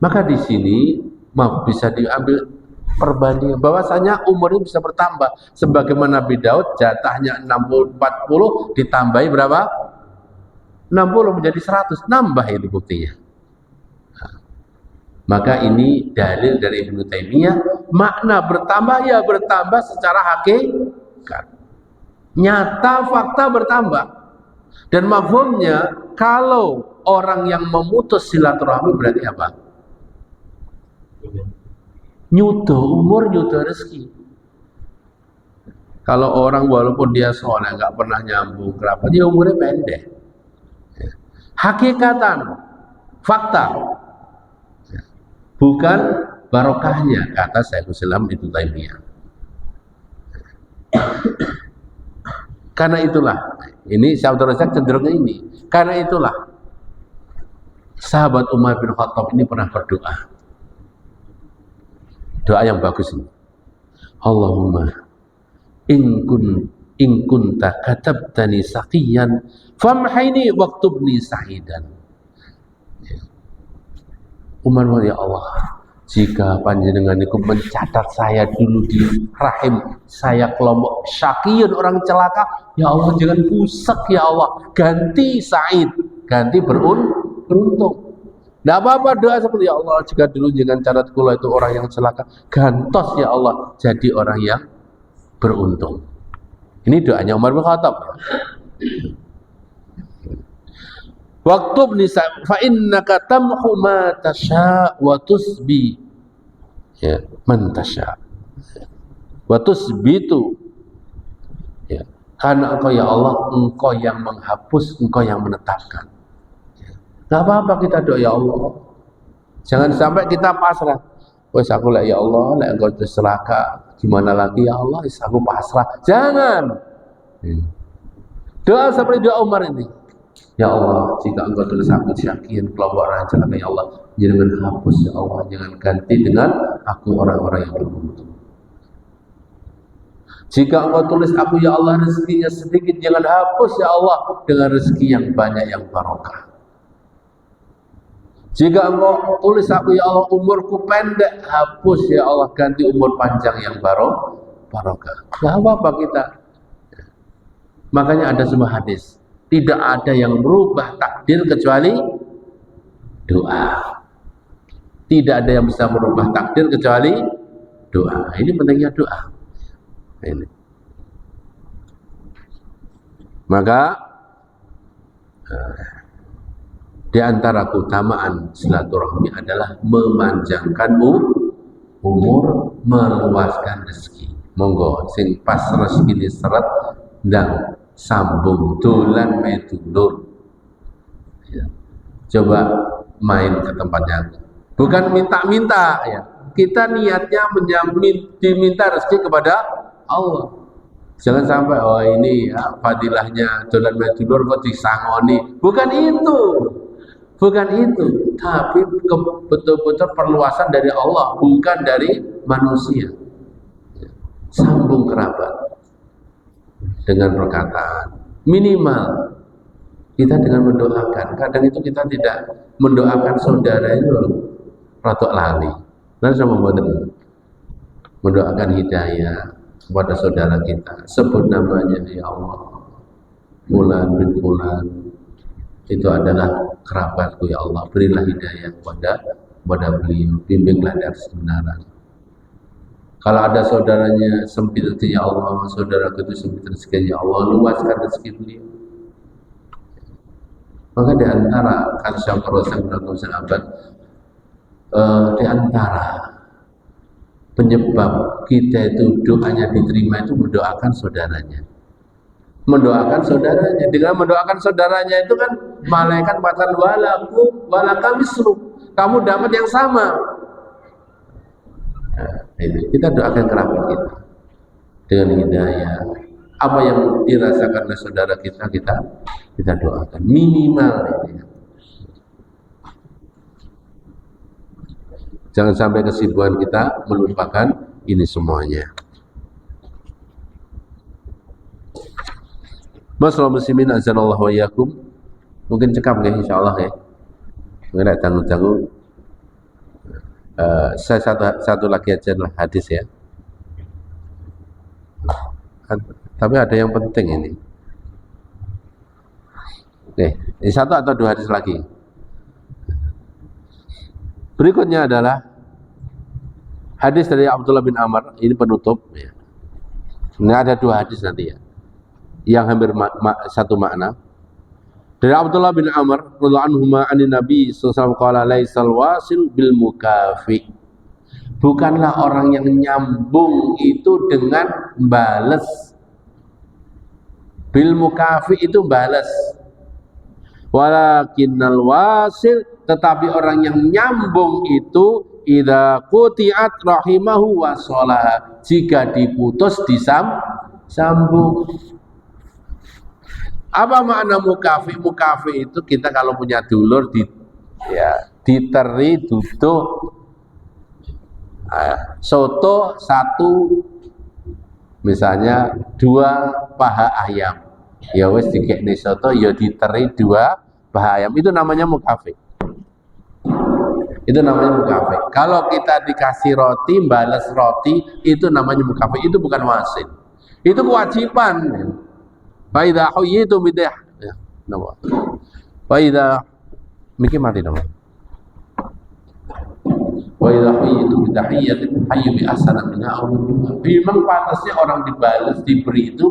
Maka di sini bisa diambil perbandingan bahwasanya umur ini bisa bertambah. Sebagaimana Nabi Daud jatahnya 40 ditambahi berapa? 60 menjadi 100, nambah itu buktinya. Maka ini dalil dari Ibnu Taimiyah, makna bertambah ya bertambah secara hakikat. Nyata fakta bertambah. Dan mafhumnya kalau orang yang memutus silaturahmi berarti apa? Nyudo umur, nyudo rezeki. Kalau orang walaupun dia soleh nggak pernah nyambung kerabat, dia umurnya pendek. Hakikatan, fakta, bukan barokahnya, kata Syekhul Islam Ibnu Taimiyah. Karena itulah, ini Syaikhul Rasyid cenderung ini. Karena itulah, sahabat Umar bin Khattab ini pernah berdoa. Doa yang bagus ini. Allahumma in kunta katabtani saqiyan famhini waktubni sa'idan. Umar, ya Allah, jika panjenengan itu mencatat saya dulu di rahim saya kelompok syaqiyun, orang celaka, ya Allah jangan pusek ya Allah, ganti sa'id, ganti beruntung. Tidak apa-apa doa seperti, ya Allah jika dulu jangan catat kula itu orang yang celaka, gantos ya Allah jadi orang yang beruntung. Ini doanya Umar bin Khattab. Waktub nisa fa innaka tamhu ma tasha wa tusbi ya man tasha wa tusbitu ya, karena engkau ya Allah, engkau yang menghapus, engkau yang menetapkan. Gak apa-apa kita doa ya Allah, jangan sampai kita pasrah. Wes aku lah ya Allah, lek engkau celaka gimana lagi ya Allah, wes aku pasrah. Jangan. Doa seperti doa Umar ini. Ya Allah, jika engkau tulis aku yakin kelompok orang celaka ya Allah, jangan hapus ya Allah, jangan ganti dengan aku orang-orang yang beruntung. Jika engkau tulis aku ya Allah rezekinya sedikit, jangan hapus ya Allah dengan rezeki yang banyak yang barokah. Jika engkau tulis aku ya Allah umurku pendek, hapus ya Allah, ganti umur panjang yang barokah. Gak apa-apa kita. Makanya ada sebuah hadis, tidak ada yang merubah takdir kecuali doa. Tidak ada yang bisa merubah takdir kecuali doa. Ini pentingnya doa. Ini. Maka di antara keutamaan silaturahmi adalah memanjangkan umur, meluaskan rezeki. Monggo sing pas rezeki diseret ndang sambung dolan medulur. Ya. Coba main ke tempatnya. Bukan minta-minta ya. Kita niatnya diminta rezeki kepada Allah. Jangan sampai oh ini ya, fadilahnya dolan medulur kok disangoni. Bukan itu. Bukan itu, tapi betul-betul perluasan dari Allah, bukan dari manusia. Sambung kerabat dengan perkataan minimal kita dengan mendoakan. Kadang itu kita tidak mendoakan saudara itu rotok lali. Nanti sama mendoakan hidayah kepada saudara kita. Sebut namanya ya Allah, Fulan bin Fulan itu adalah kerabatku ya Allah, berilah hidayah kepada beliau, bimbinglah dari kebenaran. Kalau ada saudaranya sempit rezeki ya Allah, saudaraku itu sempit rezeki ya Allah, luaskan rezeki beliau. Maka di antara kasyaf Rasul sahabat, di antara penyebab kita itu doanya diterima itu mendoakan saudaranya. Mendoakan saudaranya, dengan mendoakan saudaranya itu kan malaikat mengatakan walakum mislu, kamu dapat yang sama. Nah, ini kita doakan kerabat kita dengan hidayah. Apa yang dirasakan oleh saudara kita doakan minimal ini. Jangan sampai kesibukan kita melupakan ini semuanya. Masyaallah muslimin azanallahu wa iyyakum. Mungkin cekap nggih insyaallah ya. Mungkin ada tanggung-tanggung. Saya satu lagi aja lah hadis ya. Tapi ada yang penting ini. Ini satu atau dua hadis lagi. Berikutnya adalah hadis dari Abdullah bin Amr, ini penutup ya. Ini ada dua hadis nanti ya, yang hampir satu makna. Dari Abdullah bin Amr radhiyallahu anhuma anin Nabi sallallahu alaihi wasallam qala laisal wasil bil mukafi. Bukanlah orang yang nyambung itu dengan balas. Bil mukafi itu balas. Walakinnal wasil, tetapi orang yang nyambung itu idza quti'at rahimahu wa shalah, jika diputus disambung. Apa makna mukafi? Mukafi itu kita kalau punya dulur diteri duduk Soto satu, misalnya 2 paha ayam, ya wis dikekne soto ya diteri 2 paha ayam, itu namanya mukafik. Itu namanya mukafik. Kalau kita dikasih roti, balas roti, itu namanya mukafik. Itu bukan wasil. Itu kewajiban. Fa idza huyitum bidah. Ya, nama. Fa idza mikir mati nama. Wa idza huyitum bidahiyatin hayyu bi ahsana minha aw rudduha. Memang pantasnya orang dibalas, diberi itu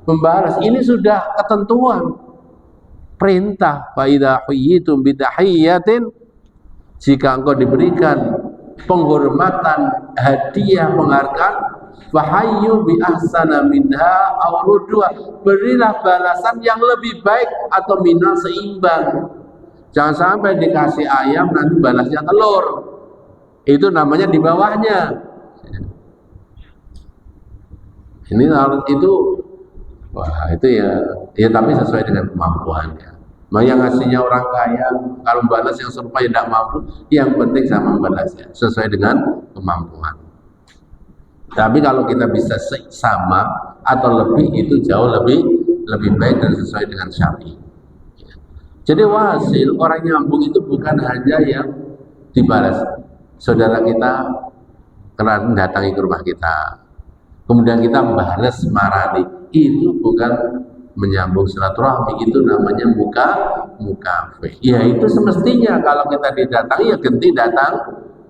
membalas. Ini sudah ketentuan. Perintah. Fa idza huyitum bidahiyatin, jika engkau diberikan penghormatan, hadiah, penghargaan, fahayyu bi ahsana minha aw rudduha, berilah balasan yang lebih baik atau minha seimbang. Jangan sampai dikasih ayam nanti balasnya telur, itu namanya di bawahnya. Ini itu, wah itu ya tapi sesuai dengan kemampuannya. Yang ngasihnya orang kaya, kalau balas yang serupa ya tidak mampu, yang penting sama balasnya sesuai dengan kemampuan. Tapi kalau kita bisa sama atau lebih, itu jauh lebih baik dan sesuai dengan syar'i. Jadi wasil, orang nyambung itu bukan hanya yang dibalas. Saudara kita kemarin datangi ke rumah kita, kemudian kita balas marani, itu bukan menyambung silaturahmi, itu namanya mukafik. Ya itu semestinya kalau kita didatangi ya ganti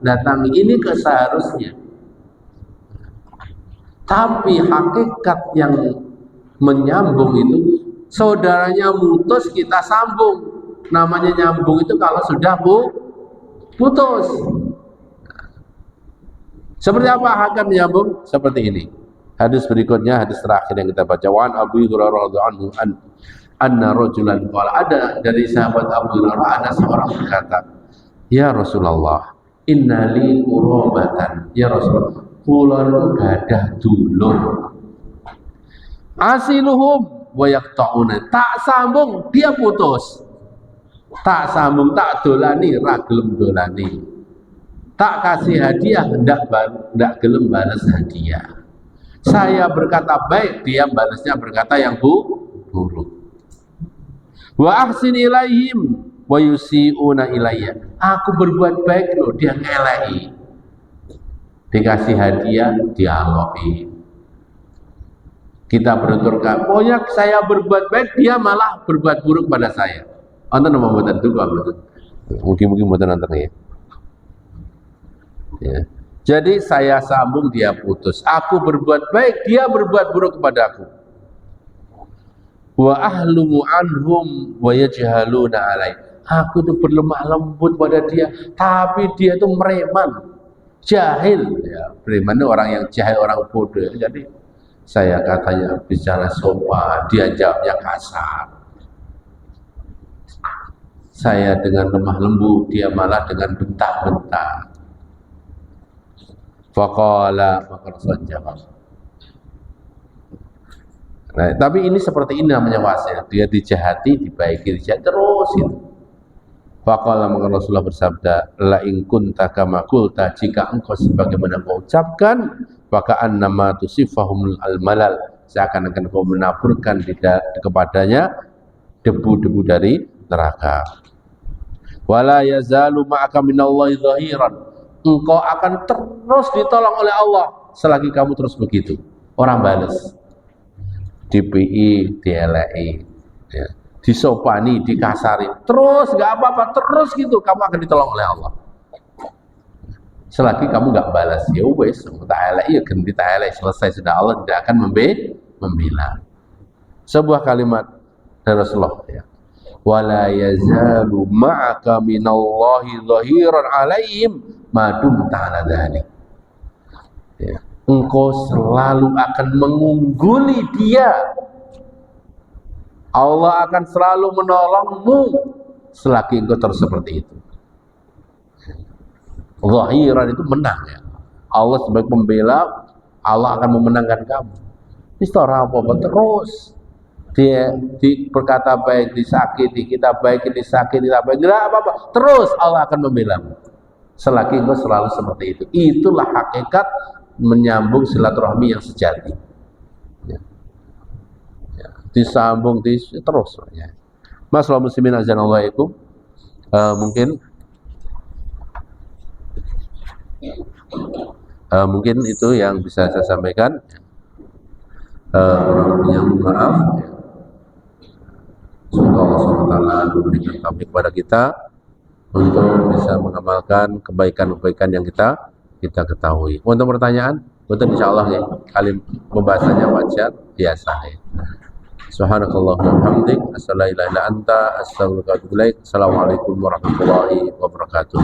datangi, ini seharusnya. Tapi hakikat yang menyambung itu, saudaranya mutus kita sambung. Namanya nyambung itu kalau sudah putus. Seperti apa hakikat menyambung? Seperti ini. Hadis berikutnya, hadis terakhir yang kita baca, wa an Abu Hurairah radhiyallahu anhu anna rajulan qala, ada dari sahabat Abu Hurairah, ada seorang berkata, ya Rasulullah, inna li qurabatan, ya Rasulullah, kula niku gadah dulur, asiluhum wa yaqta'una, tak sambung dia putus, tak sambung, tak dolani ra gelem dolani, tak kasih hadiah ndak gelem balas hadiah. Saya berkata baik, dia balasnya berkata yang buruk. Wa ahsin ilaihim wa yusi'una ilayya. Aku berbuat baik loh, dia ngelei. Dikasih hadiah, dialoi. Kita bertuturkan, pokoknya saya berbuat baik, dia malah berbuat buruk pada saya. Anda nama buatan duka, mungkin buatan nonton ya. Ya. Jadi saya sambung, dia putus. Aku berbuat baik, dia berbuat buruk kepadaku. Wa ahlumu anhum wa yajhaluna alai. Aku itu berlemah lembut pada dia, tapi dia itu mereman, jahil. Ya, preman itu orang yang jahil, orang bodoh. Jadi saya katanya bicara sopan, dia jawabnya kasar. Saya dengan lemah lembut, dia malah dengan bentak-bentak. Faqala, maka Rasul jawab. Nah, tapi ini seperti ini namanya wasil. Dia dijahati, dibaiki, dijahati terus itu. Faqala, maka Rasulullah bersabda, la in kunta kama qulta, jika engkau sebagaimana kau ucapkan, maka annama tusifahum al-malal, seakan-akan kau menaburkan kepadanya debu-debu dari neraka. Wala yazalu ma'aka minallahi zahiran, engkau akan terus ditolong oleh Allah selagi kamu terus begitu. Orang balas, DPI, DLI, ya, disopani, dikasari, terus nggak apa-apa, terus gitu, kamu akan ditolong oleh Allah. Selagi kamu nggak balas, ya wes, tak LI ya ganti tak LI, selesai sudah, Allah tidak akan membela. Sebuah kalimat dari Rasulullah, ya. Wala yazalu ma'aka minallahi zahiran alaihim madum ta'ala dhalik. Ya. Engkau selalu akan mengungguli dia, Allah akan selalu menolongmu selagi engkau terus seperti itu. Zahiran itu menang, ya. Allah sebagai pembela, Allah akan memenangkan kamu. Istora apa-apa terus dia berkata baik, disakiti, kita baik, disakiti, kita baik, tidak apa-apa, terus Allah akan membela mu. selagi engkau selalu seperti itu. Itulah hakikat menyambung silaturahmi yang sejati. Ya. Ya. Disambung terus. Ya. Masalah muslimin azanallahu mungkin mungkin itu yang bisa saya sampaikan. Kurang lebihnya maaf. Semoga Allah SWT memberikan taufik kepada kita untuk bisa mengamalkan kebaikan-kebaikan yang kita ketahui. Untuk pertanyaan, betul insyaallah ya. Kali pembahasannya wajar biasa ya. Subhanakallahumma wa bihamdik, asyhadu an la ilaha illa anta, astaghfiruka wa atubu ilaik. Assalamualaikum warahmatullahi wabarakatuh.